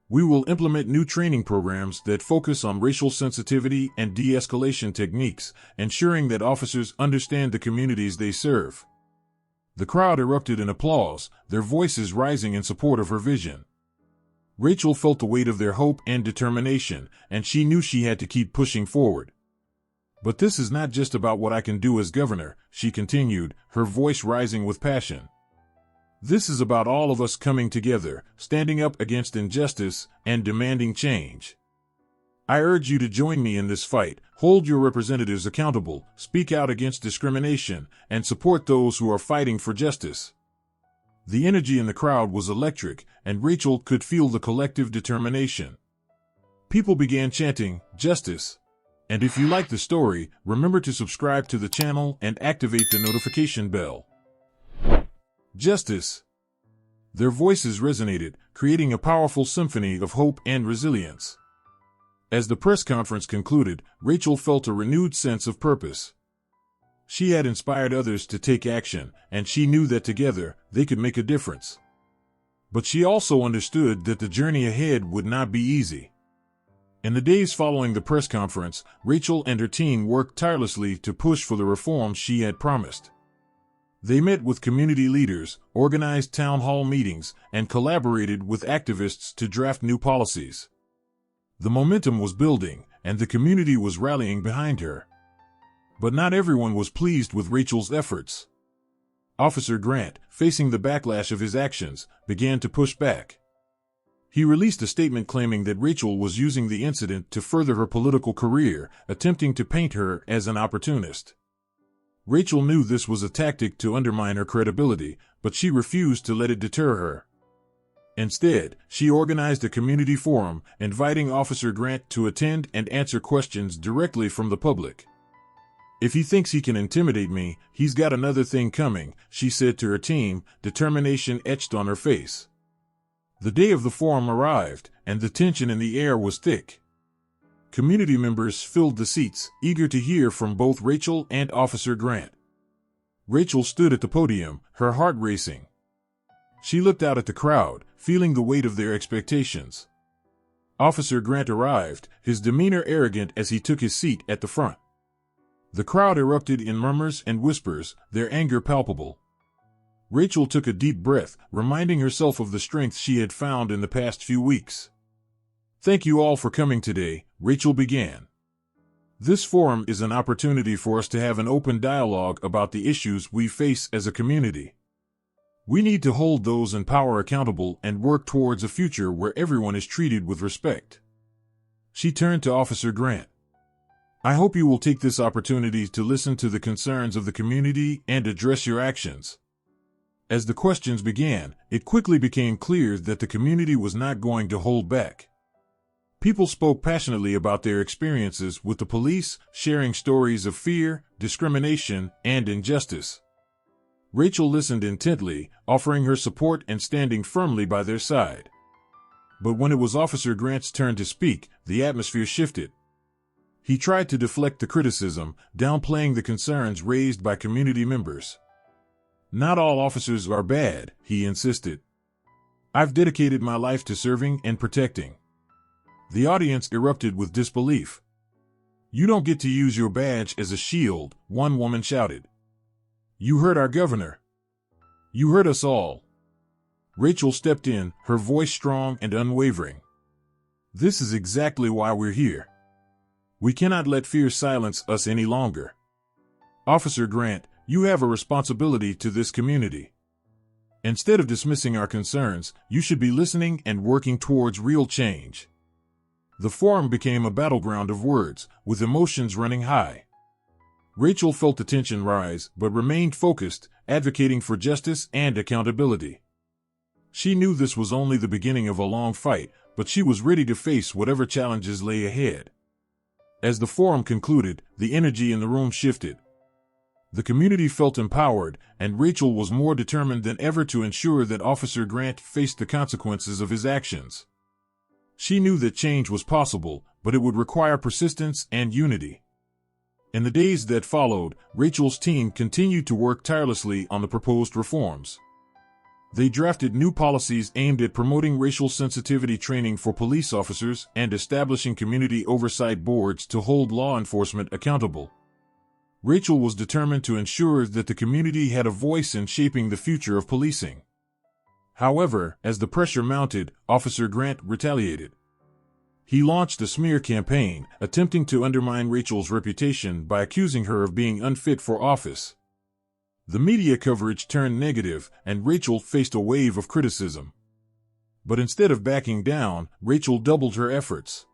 "We will implement new training programs that focus on racial sensitivity and de-escalation techniques, ensuring that officers understand the communities they serve." The crowd erupted in applause, their voices rising in support of her vision. Rachel felt the weight of their hope and determination, and she knew she had to keep pushing forward. "But this is not just about what I can do as governor," she continued, her voice rising with passion. "This is about all of us coming together, standing up against injustice, and demanding change. I urge you to join me in this fight, hold your representatives accountable, speak out against discrimination, and support those who are fighting for justice." The energy in the crowd was electric, and Rachel could feel the collective determination. People began chanting, "Justice." And if you like the story, remember to subscribe to the channel and activate the notification bell. Justice. Their voices resonated, creating a powerful symphony of hope and resilience. As the press conference concluded, Rachel felt a renewed sense of purpose. She had inspired others to take action, and she knew that together, they could make a difference. But she also understood that the journey ahead would not be easy. In the days following the press conference, Rachel and her team worked tirelessly to push for the reforms she had promised. They met with community leaders, organized town hall meetings, and collaborated with activists to draft new policies. The momentum was building, and the community was rallying behind her. But not everyone was pleased with Rachel's efforts. Officer Grant, facing the backlash of his actions, began to push back. He released a statement claiming that Rachel was using the incident to further her political career, attempting to paint her as an opportunist. Rachel knew this was a tactic to undermine her credibility, but she refused to let it deter her. Instead, she organized a community forum, inviting Officer Grant to attend and answer questions directly from the public. "If he thinks he can intimidate me, he's got another thing coming," she said to her team, determination etched on her face. The day of the forum arrived, and the tension in the air was thick. Community members filled the seats, eager to hear from both Rachel and Officer Grant. Rachel stood at the podium, her heart racing. She looked out at the crowd, feeling the weight of their expectations. Officer Grant arrived, his demeanor arrogant as he took his seat at the front. The crowd erupted in murmurs and whispers, their anger palpable. Rachel took a deep breath, reminding herself of the strength she had found in the past few weeks. "Thank you all for coming today," Rachel began. "This forum is an opportunity for us to have an open dialogue about the issues we face as a community. We need to hold those in power accountable and work towards a future where everyone is treated with respect." She turned to Officer Grant. "I hope you will take this opportunity to listen to the concerns of the community and address your actions." As the questions began, it quickly became clear that the community was not going to hold back. People spoke passionately about their experiences with the police, sharing stories of fear, discrimination, and injustice. Rachel listened intently, offering her support and standing firmly by their side. But when it was Officer Grant's turn to speak, the atmosphere shifted. He tried to deflect the criticism, downplaying the concerns raised by community members. "Not all officers are bad," he insisted. "I've dedicated my life to serving and protecting." The audience erupted with disbelief. "You don't get to use your badge as a shield," one woman shouted. "You hurt our governor. You hurt us all." Rachel stepped in, her voice strong and unwavering. "This is exactly why we're here. We cannot let fear silence us any longer. Officer Grant, you have a responsibility to this community. Instead of dismissing our concerns, you should be listening and working towards real change." The forum became a battleground of words, with emotions running high. Rachel felt the tension rise, but remained focused, advocating for justice and accountability. She knew this was only the beginning of a long fight, but she was ready to face whatever challenges lay ahead. As the forum concluded, the energy in the room shifted. The community felt empowered, and Rachel was more determined than ever to ensure that Officer Grant faced the consequences of his actions. She knew that change was possible, but it would require persistence and unity. In the days that followed, Rachel's team continued to work tirelessly on the proposed reforms. They drafted new policies aimed at promoting racial sensitivity training for police officers and establishing community oversight boards to hold law enforcement accountable. Rachel was determined to ensure that the community had a voice in shaping the future of policing. However, as the pressure mounted, Officer Grant retaliated. He launched a smear campaign, attempting to undermine Rachel's reputation by accusing her of being unfit for office. The media coverage turned negative, and Rachel faced a wave of criticism. But instead of backing down, Rachel doubled her efforts.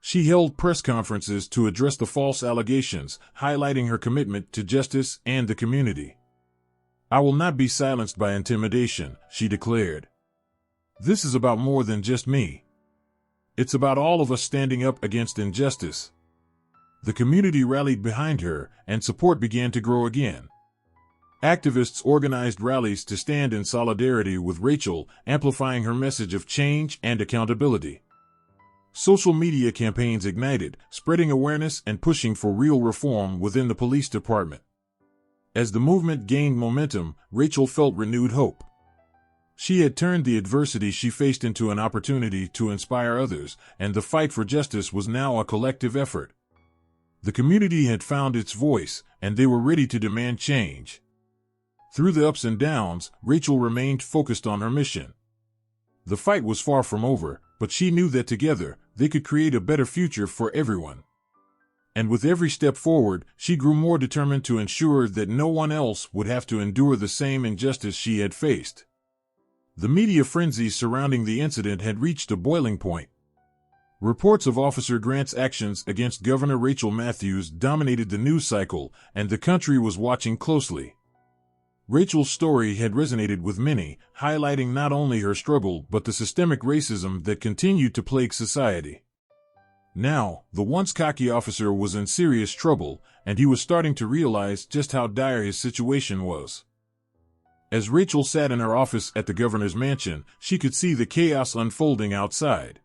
She held press conferences to address the false allegations, highlighting her commitment to justice and the community. "I will not be silenced by intimidation," she declared. "This is about more than just me. It's about all of us standing up against injustice." The community rallied behind her, and support began to grow again. Activists organized rallies to stand in solidarity with Rachel, amplifying her message of change and accountability. Social media campaigns ignited, spreading awareness and pushing for real reform within the police department. As the movement gained momentum, Rachel felt renewed hope. She had turned the adversity she faced into an opportunity to inspire others, and the fight for justice was now a collective effort. The community had found its voice, and they were ready to demand change. Through the ups and downs, Rachel remained focused on her mission. The fight was far from over, but she knew that together, they could create a better future for everyone. And with every step forward, she grew more determined to ensure that no one else would have to endure the same injustice she had faced. The media frenzy surrounding the incident had reached a boiling point. Reports of Officer Grant's actions against Governor Rachel Matthews dominated the news cycle, and the country was watching closely. Rachel's story had resonated with many, highlighting not only her struggle but the systemic racism that continued to plague society. Now, the once cocky officer was in serious trouble, and he was starting to realize just how dire his situation was. As Rachel sat in her office at the governor's mansion, she could see the chaos unfolding outside.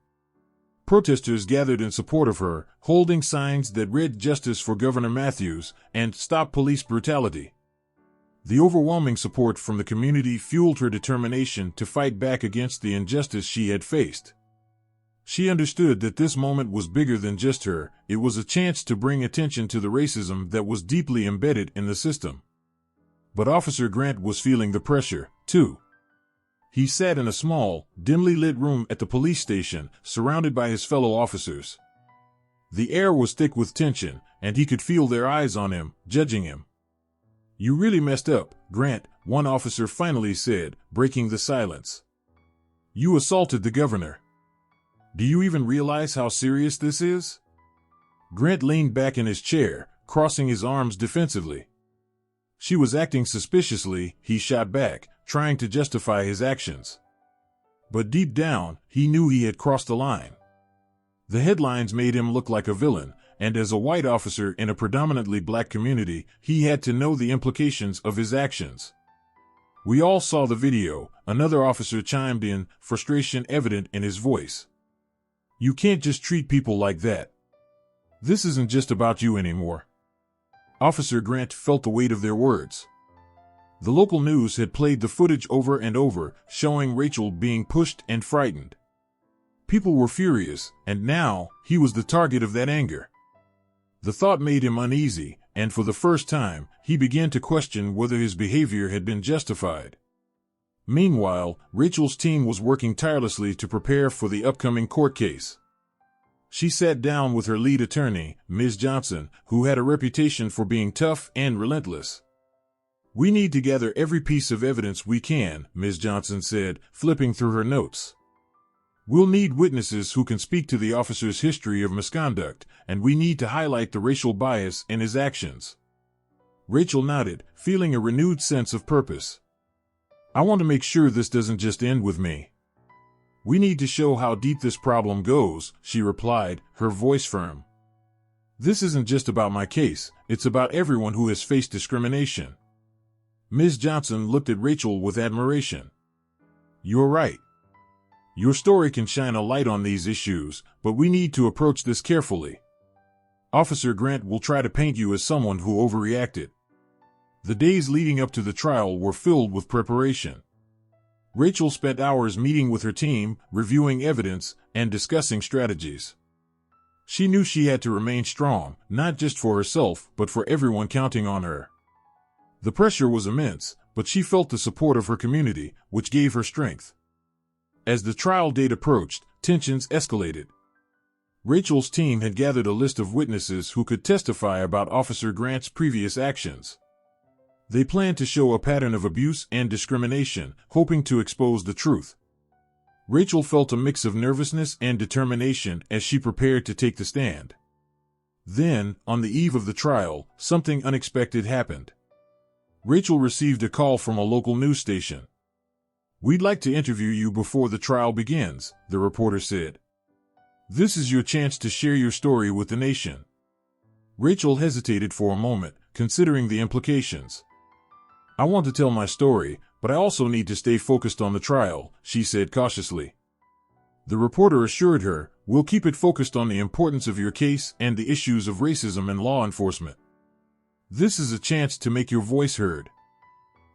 Protesters gathered in support of her, holding signs that read "Justice for Governor Matthews" and "Stop Police Brutality." The overwhelming support from the community fueled her determination to fight back against the injustice she had faced. She understood that this moment was bigger than just her. It was a chance to bring attention to the racism that was deeply embedded in the system. But Officer Grant was feeling the pressure, too. He sat in a small, dimly lit room at the police station, surrounded by his fellow officers. The air was thick with tension, and he could feel their eyes on him, judging him. "You really messed up, Grant," one officer finally said, breaking the silence. "You assaulted the governor. Do you even realize how serious this is?" Grant leaned back in his chair, crossing his arms defensively. "She was acting suspiciously," he shot back, trying to justify his actions. But deep down, he knew he had crossed the line. The headlines made him look like a villain, and as a white officer in a predominantly black community, he had to know the implications of his actions. "We all saw the video," another officer chimed in, frustration evident in his voice. "You can't just treat people like that. This isn't just about you anymore." Officer Grant felt the weight of their words. The local news had played the footage over and over, showing Rachel being pushed and frightened. People were furious, and now he was the target of that anger. The thought made him uneasy, and for the first time, he began to question whether his behavior had been justified. Meanwhile, Rachel's team was working tirelessly to prepare for the upcoming court case. She sat down with her lead attorney, Ms. Johnson, who had a reputation for being tough and relentless. "We need to gather every piece of evidence we can," Ms. Johnson said, flipping through her notes. "We'll need witnesses who can speak to the officer's history of misconduct, and we need to highlight the racial bias in his actions." Rachel nodded, feeling a renewed sense of purpose. "I want to make sure this doesn't just end with me. We need to show how deep this problem goes," she replied, her voice firm. "This isn't just about my case, it's about everyone who has faced discrimination." Ms. Johnson looked at Rachel with admiration. "You're right. Your story can shine a light on these issues, but we need to approach this carefully. Officer Grant will try to paint you as someone who overreacted." The days leading up to the trial were filled with preparation. Rachel spent hours meeting with her team, reviewing evidence, and discussing strategies. She knew she had to remain strong, not just for herself, but for everyone counting on her. The pressure was immense, but she felt the support of her community, which gave her strength. As the trial date approached, tensions escalated. Rachel's team had gathered a list of witnesses who could testify about Officer Grant's previous actions. They planned to show a pattern of abuse and discrimination, hoping to expose the truth. Rachel felt a mix of nervousness and determination as she prepared to take the stand. Then, on the eve of the trial, something unexpected happened. Rachel received a call from a local news station. "We'd like to interview you before the trial begins," the reporter said. "This is your chance to share your story with the nation." Rachel hesitated for a moment, considering the implications. "I want to tell my story, but I also need to stay focused on the trial," she said cautiously. The reporter assured her, "We'll keep it focused on the importance of your case and the issues of racism and law enforcement. This is a chance to make your voice heard."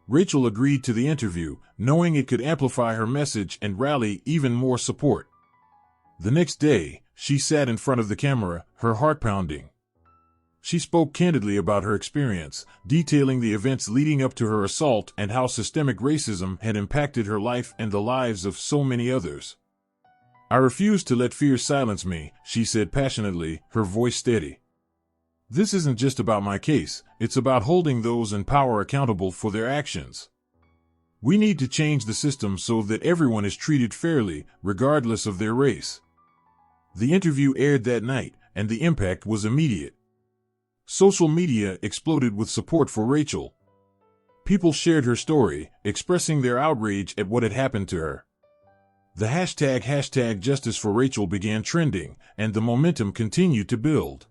Rachel agreed to the interview, knowing it could amplify her message and rally even more support. The next day, she sat in front of the camera, her heart pounding. She spoke candidly about her experience, detailing the events leading up to her assault and how systemic racism had impacted her life and the lives of so many others. "I refuse to let fear silence me," she said passionately, her voice steady. "This isn't just about my case, it's about holding those in power accountable for their actions. We need to change the system so that everyone is treated fairly, regardless of their race." The interview aired that night, and the impact was immediate. Social media exploded with support for Rachel. People shared her story, expressing their outrage at what had happened to her. The hashtag Justice for Rachel began trending, and the momentum continued to build.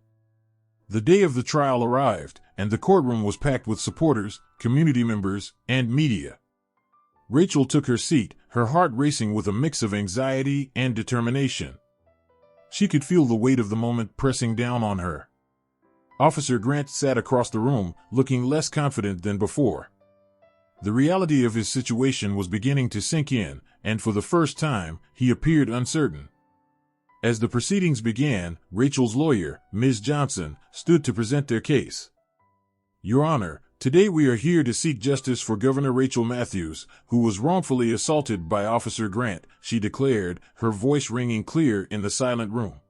The day of the trial arrived, and the courtroom was packed with supporters, community members, and media. Rachel took her seat, her heart racing with a mix of anxiety and determination. She could feel the weight of the moment pressing down on her. Officer Grant sat across the room, looking less confident than before. The reality of his situation was beginning to sink in, and for the first time, he appeared uncertain. As the proceedings began, Rachel's lawyer, Ms. Johnson, stood to present their case. "Your Honor, today we are here to seek justice for Governor Rachel Matthews, who was wrongfully assaulted by Officer Grant," she declared, her voice ringing clear in the silent room.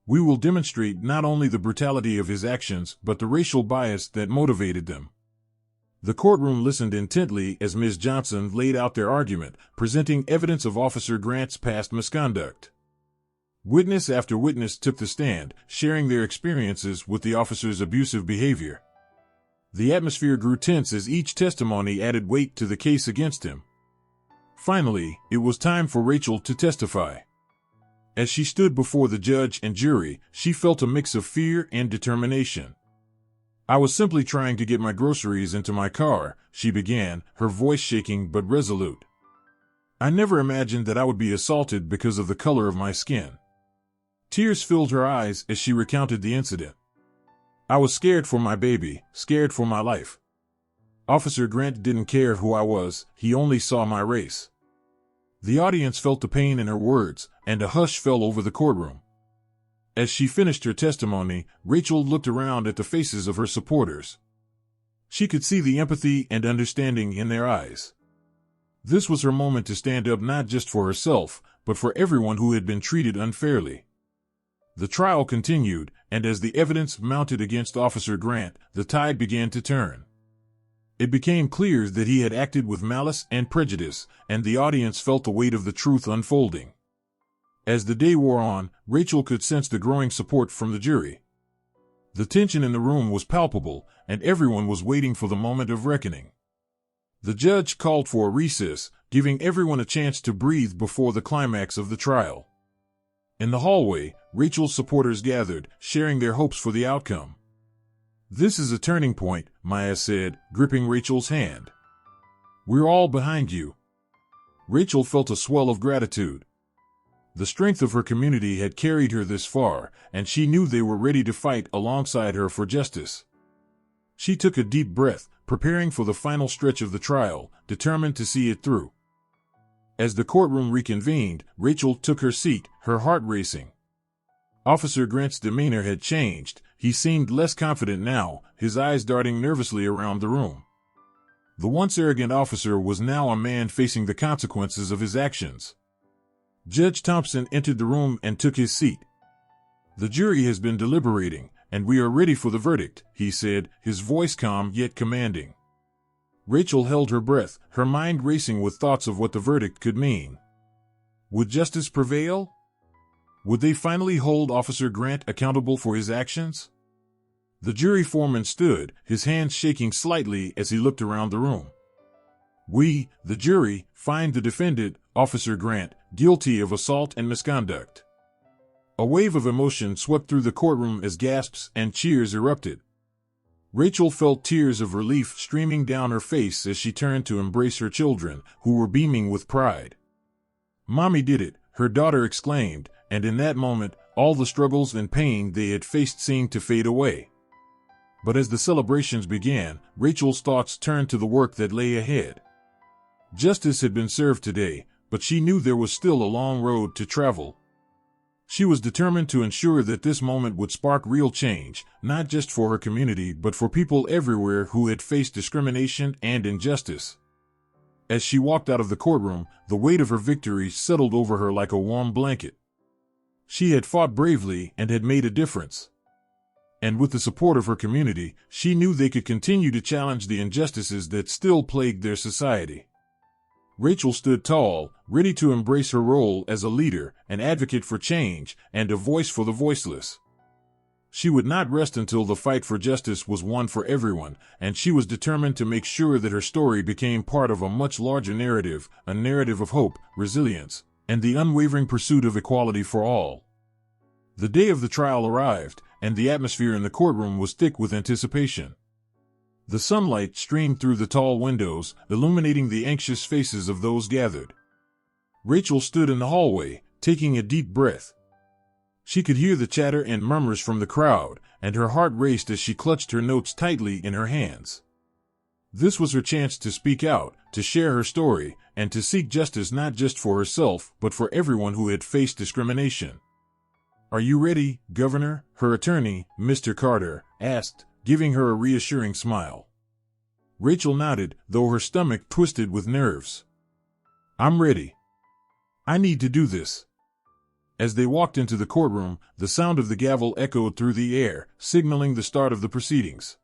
"We will demonstrate not only the brutality of his actions, but the racial bias that motivated them." The courtroom listened intently as Ms. Johnson laid out their argument, presenting evidence of Officer Grant's past misconduct. Witness after witness took the stand, sharing their experiences with the officer's abusive behavior. The atmosphere grew tense as each testimony added weight to the case against him. Finally, it was time for Rachel to testify. As she stood before the judge and jury, she felt a mix of fear and determination. I was simply trying to get my groceries into my car, she began, her voice shaking but resolute. I never imagined that I would be assaulted because of the color of my skin. Tears filled her eyes as she recounted the incident. I was scared for my baby, scared for my life. Officer Grant didn't care who I was, he only saw my race. The audience felt the pain in her words, and a hush fell over the courtroom. As she finished her testimony, Rachel looked around at the faces of her supporters. She could see the empathy and understanding in their eyes. This was her moment to stand up not just for herself, but for everyone who had been treated unfairly. The trial continued, and as the evidence mounted against Officer Grant, the tide began to turn. It became clear that he had acted with malice and prejudice, and the audience felt the weight of the truth unfolding. As the day wore on, Rachel could sense the growing support from the jury. The tension in the room was palpable, and everyone was waiting for the moment of reckoning. The judge called for a recess, giving everyone a chance to breathe before the climax of the trial. In the hallway, Rachel's supporters gathered, sharing their hopes for the outcome. "This is a turning point," Maya said, gripping Rachel's hand. "We're all behind you." Rachel felt a swell of gratitude. The strength of her community had carried her this far, and she knew they were ready to fight alongside her for justice. She took a deep breath, preparing for the final stretch of the trial, determined to see it through. As the courtroom reconvened, Rachel took her seat, her heart racing. Officer Grant's demeanor had changed. He seemed less confident now, his eyes darting nervously around the room. The once arrogant officer was now a man facing the consequences of his actions. Judge Thompson entered the room and took his seat. "The jury has been deliberating, and we are ready for the verdict," he said, his voice calm yet commanding. Rachel held her breath, her mind racing with thoughts of what the verdict could mean. Would justice prevail? Would they finally hold Officer Grant accountable for his actions? The jury foreman stood, his hands shaking slightly as he looked around the room. "We, the jury, find the defendant, Officer Grant, guilty of assault and misconduct." A wave of emotion swept through the courtroom as gasps and cheers erupted. Rachel felt tears of relief streaming down her face as she turned to embrace her children, who were beaming with pride. "Mommy did it," her daughter exclaimed, and in that moment, all the struggles and pain they had faced seemed to fade away. But as the celebrations began, Rachel's thoughts turned to the work that lay ahead. Justice had been served today, but she knew there was still a long road to travel. She was determined to ensure that this moment would spark real change, not just for her community but for people everywhere who had faced discrimination and injustice. As she walked out of the courtroom, the weight of her victory settled over her like a warm blanket. She had fought bravely and had made a difference. And with the support of her community, she knew they could continue to challenge the injustices that still plagued their society. Rachel stood tall, ready to embrace her role as a leader, an advocate for change, and a voice for the voiceless. She would not rest until the fight for justice was won for everyone, and she was determined to make sure that her story became part of a much larger narrative, a narrative of hope, resilience, and the unwavering pursuit of equality for all. The day of the trial arrived, and the atmosphere in the courtroom was thick with anticipation. The sunlight streamed through the tall windows, illuminating the anxious faces of those gathered. Rachel stood in the hallway, taking a deep breath. She could hear the chatter and murmurs from the crowd, and her heart raced as she clutched her notes tightly in her hands. This was her chance to speak out, to share her story, and to seek justice not just for herself, but for everyone who had faced discrimination. "Are you ready, Governor?" her attorney, Mr. Carter, asked, giving her a reassuring smile. Rachel nodded, though her stomach twisted with nerves. "I'm ready. I need to do this." As they walked into the courtroom, the sound of the gavel echoed through the air, signaling the start of the proceedings.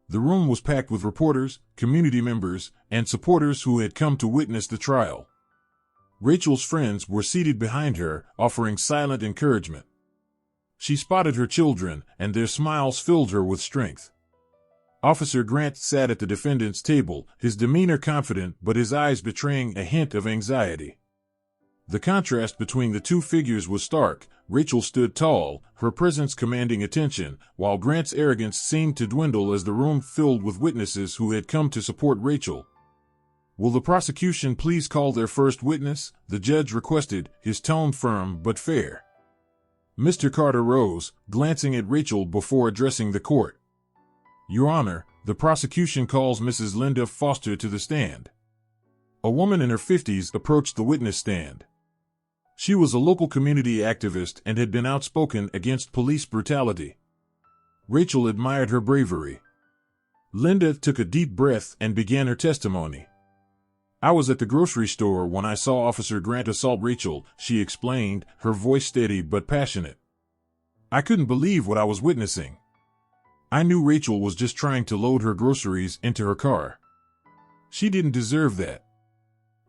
The room was packed with reporters, community members, and supporters who had come to witness the trial. Rachel's friends were seated behind her, offering silent encouragement. She spotted her children, and their smiles filled her with strength. Officer Grant sat at the defendant's table, his demeanor confident but his eyes betraying a hint of anxiety. The contrast between the two figures was stark, Rachel stood tall, her presence commanding attention, while Grant's arrogance seemed to dwindle as the room filled with witnesses who had come to support Rachel. "Will the prosecution please call their first witness?" the judge requested, his tone firm but fair. Mr. Carter rose, glancing at Rachel before addressing the court. "Your Honor, the prosecution calls Mrs. Linda Foster to the stand." A woman in her 50s approached the witness stand. She was a local community activist and had been outspoken against police brutality. Rachel admired her bravery. Linda took a deep breath and began her testimony. "I was at the grocery store when I saw Officer Grant assault Rachel," she explained, her voice steady but passionate. "I couldn't believe what I was witnessing. I knew Rachel was just trying to load her groceries into her car. She didn't deserve that."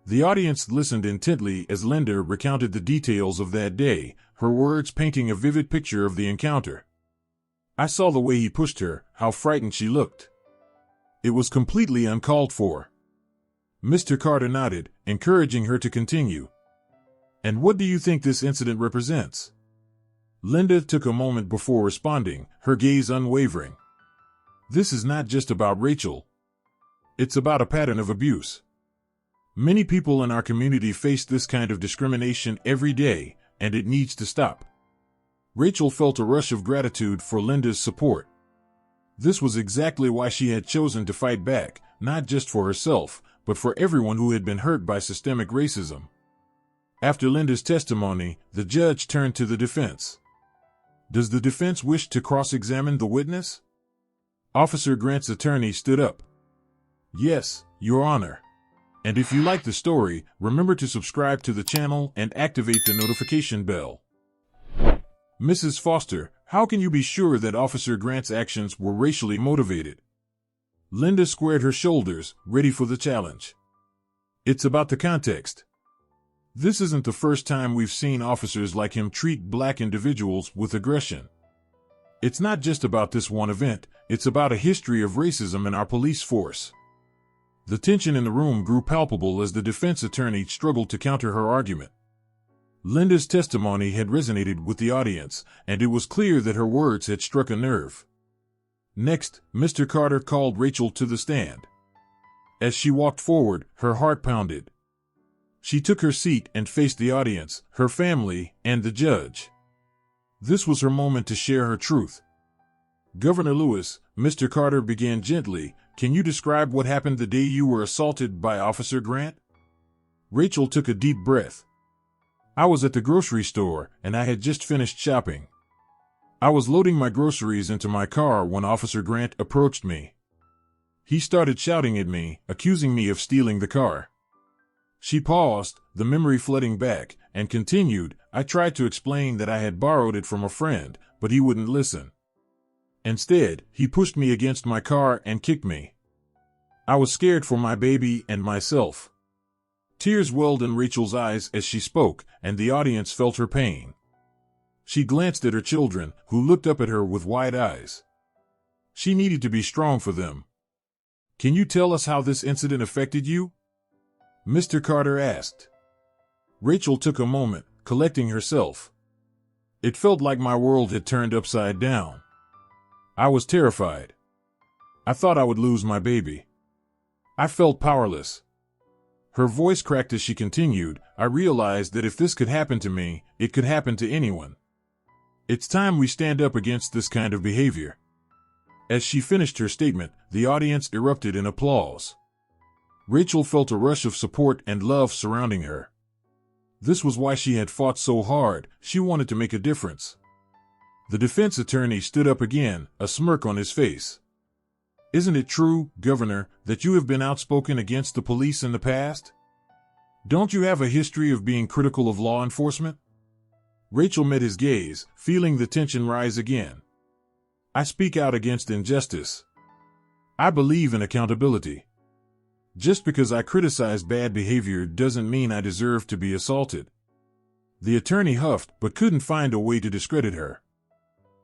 The audience listened intently as Linda recounted the details of that day, her words painting a vivid picture of the encounter. "I saw the way he pushed her, how frightened she looked. It was completely uncalled for." Mr. Carter nodded, encouraging her to continue. "And what do you think this incident represents?" Linda took a moment before responding, her gaze unwavering. "This is not just about Rachel. It's about a pattern of abuse. Many people in our community face this kind of discrimination every day, and it needs to stop." Rachel felt a rush of gratitude for Linda's support. This was exactly why she had chosen to fight back, not just for herself, but for everyone who had been hurt by systemic racism. After Linda's testimony, the judge turned to the defense. "Does the defense wish to cross-examine the witness?" Officer Grant's attorney stood up. "Yes, Your Honor. And if you like the story, remember to subscribe to the channel and activate the notification bell." "Mrs. Foster, how can you be sure that Officer Grant's actions were racially motivated?" Linda squared her shoulders, ready for the challenge. "It's about the context. This isn't the first time we've seen officers like him treat black individuals with aggression. It's not just about this one event, it's about a history of racism in our police force." The tension in the room grew palpable as the defense attorney struggled to counter her argument. Linda's testimony had resonated with the audience, and it was clear that her words had struck a nerve. Next, Mr. Carter called Rachel to the stand. As she walked forward, her heart pounded. She took her seat and faced the audience, her family, and the judge. This was her moment to share her truth. "Governor Lewis," Mr. Carter began gently, "can you describe what happened the day you were assaulted by Officer Grant?" Rachel took a deep breath. "I was at the grocery store, and I had just finished shopping. I was loading my groceries into my car when Officer Grant approached me. He started shouting at me, accusing me of stealing the car." She paused, the memory flooding back, and continued, "I tried to explain that I had borrowed it from a friend, but he wouldn't listen. Instead, he pushed me against my car and kicked me. I was scared for my baby and myself." Tears welled in Rachel's eyes as she spoke, and the audience felt her pain. She glanced at her children, who looked up at her with wide eyes. She needed to be strong for them. "Can you tell us how this incident affected you?" Mr. Carter asked. Rachel took a moment, collecting herself. "It felt like my world had turned upside down. I was terrified. I thought I would lose my baby. I felt powerless." Her voice cracked as she continued, "I realized that if this could happen to me, it could happen to anyone. It's time we stand up against this kind of behavior." As she finished her statement, the audience erupted in applause. Rachel felt a rush of support and love surrounding her. This was why she had fought so hard. She wanted to make a difference. The defense attorney stood up again, a smirk on his face. "Isn't it true, Governor, that you have been outspoken against the police in the past? Don't you have a history of being critical of law enforcement?" Rachel met his gaze, feeling the tension rise again. "I speak out against injustice. I believe in accountability. Just because I criticize bad behavior doesn't mean I deserve to be assaulted." The attorney huffed but couldn't find a way to discredit her.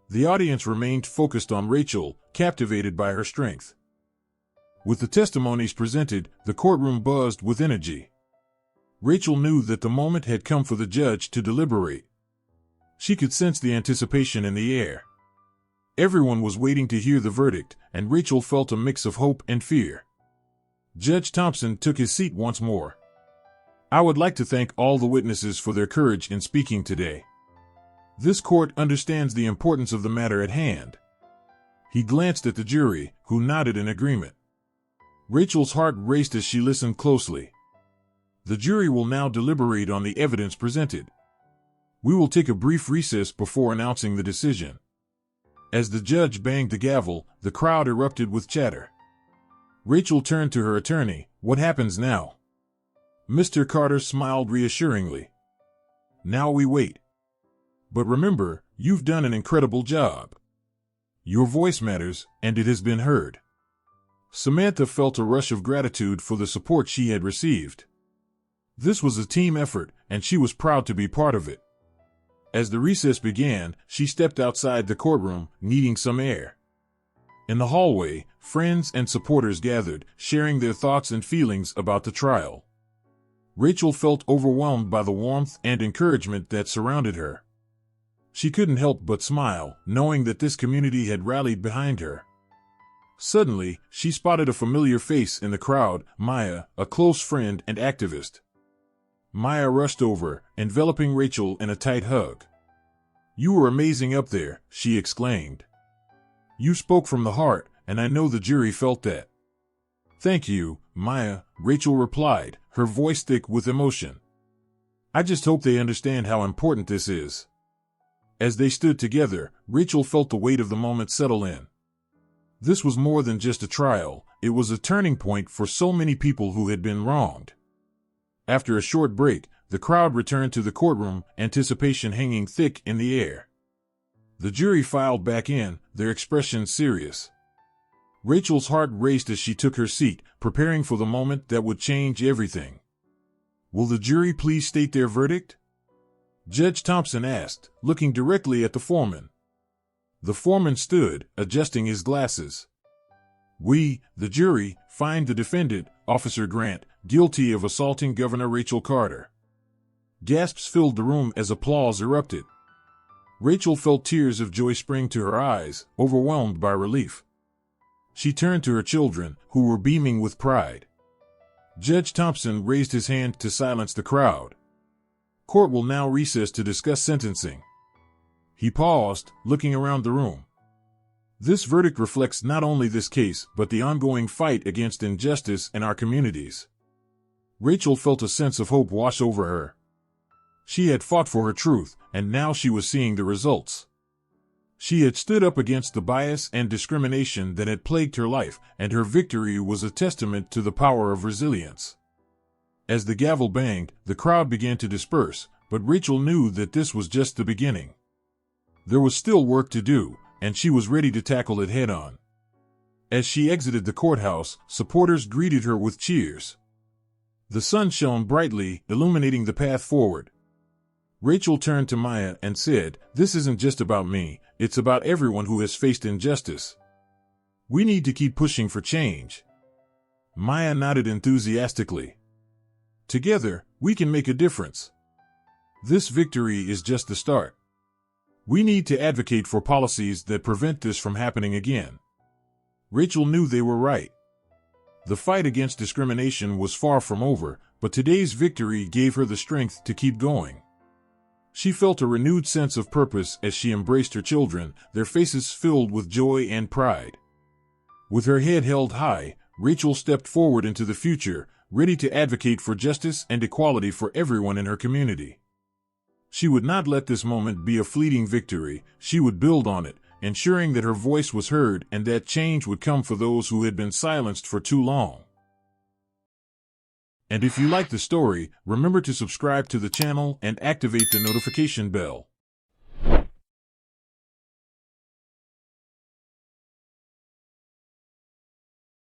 The audience remained focused on Rachel, captivated by her strength. With the testimonies presented, the courtroom buzzed with energy. Rachel knew that the moment had come for the judge to deliberate. She could sense the anticipation in the air. Everyone was waiting to hear the verdict, and Rachel felt a mix of hope and fear. Judge Thompson took his seat once more. "I would like to thank all the witnesses for their courage in speaking today. This court understands the importance of the matter at hand." He glanced at the jury, who nodded in agreement. Rachel's heart raced as she listened closely. The jury will now deliberate on the evidence presented. We will take a brief recess before announcing the decision. As the judge banged the gavel, the crowd erupted with chatter. Rachel turned to her attorney. "What happens now?" Mr. Carter smiled reassuringly. "Now we wait. But remember, you've done an incredible job. Your voice matters, and it has been heard." Samantha felt a rush of gratitude for the support she had received. This was a team effort, and she was proud to be part of it. As the recess began, she stepped outside the courtroom, needing some air. In the hallway, friends and supporters gathered, sharing their thoughts and feelings about the trial. Rachel felt overwhelmed by the warmth and encouragement that surrounded her. She couldn't help but smile, knowing that this community had rallied behind her. Suddenly, she spotted a familiar face in the crowd, Maya, a close friend and activist. Maya rushed over, enveloping Rachel in a tight hug. "You were amazing up there," she exclaimed. "You spoke from the heart, and I know the jury felt that." "Thank you, Maya," Rachel replied, her voice thick with emotion. "I just hope they understand how important this is." As they stood together, Rachel felt the weight of the moment settle in. This was more than just a trial, it was a turning point for so many people who had been wronged. After a short break, the crowd returned to the courtroom, anticipation hanging thick in the air. The jury filed back in, their expressions serious. Rachel's heart raced as she took her seat, preparing for the moment that would change everything. "Will the jury please state their verdict?" Judge Thompson asked, looking directly at the foreman. The foreman stood, adjusting his glasses. "We, the jury, find the defendant, Officer Grant, guilty of assaulting Governor Rachel Carter." Gasps filled the room as applause erupted. Rachel felt tears of joy spring to her eyes, overwhelmed by relief. She turned to her children, who were beaming with pride. Judge Thompson raised his hand to silence the crowd. "Court will now recess to discuss sentencing." He paused, looking around the room. This verdict reflects not only this case, but the ongoing fight against injustice in our communities. Rachel felt a sense of hope wash over her. She had fought for her truth, and now she was seeing the results. She had stood up against the bias and discrimination that had plagued her life, and her victory was a testament to the power of resilience. As the gavel banged, the crowd began to disperse, but Rachel knew that this was just the beginning. There was still work to do, and she was ready to tackle it head-on. As she exited the courthouse, supporters greeted her with cheers. The sun shone brightly, illuminating the path forward. Rachel turned to Maya and said, "This isn't just about me, it's about everyone who has faced injustice. We need to keep pushing for change." Maya nodded enthusiastically. "Together, we can make a difference. This victory is just the start. We need to advocate for policies that prevent this from happening again." Rachel knew they were right. The fight against discrimination was far from over, but today's victory gave her the strength to keep going. She felt a renewed sense of purpose as she embraced her children, their faces filled with joy and pride. With her head held high, Rachel stepped forward into the future, ready to advocate for justice and equality for everyone in her community. She would not let this moment be a fleeting victory. She would build on it, ensuring that her voice was heard and that change would come for those who had been silenced for too long. And if you like the story, remember to subscribe to the channel and activate the notification bell.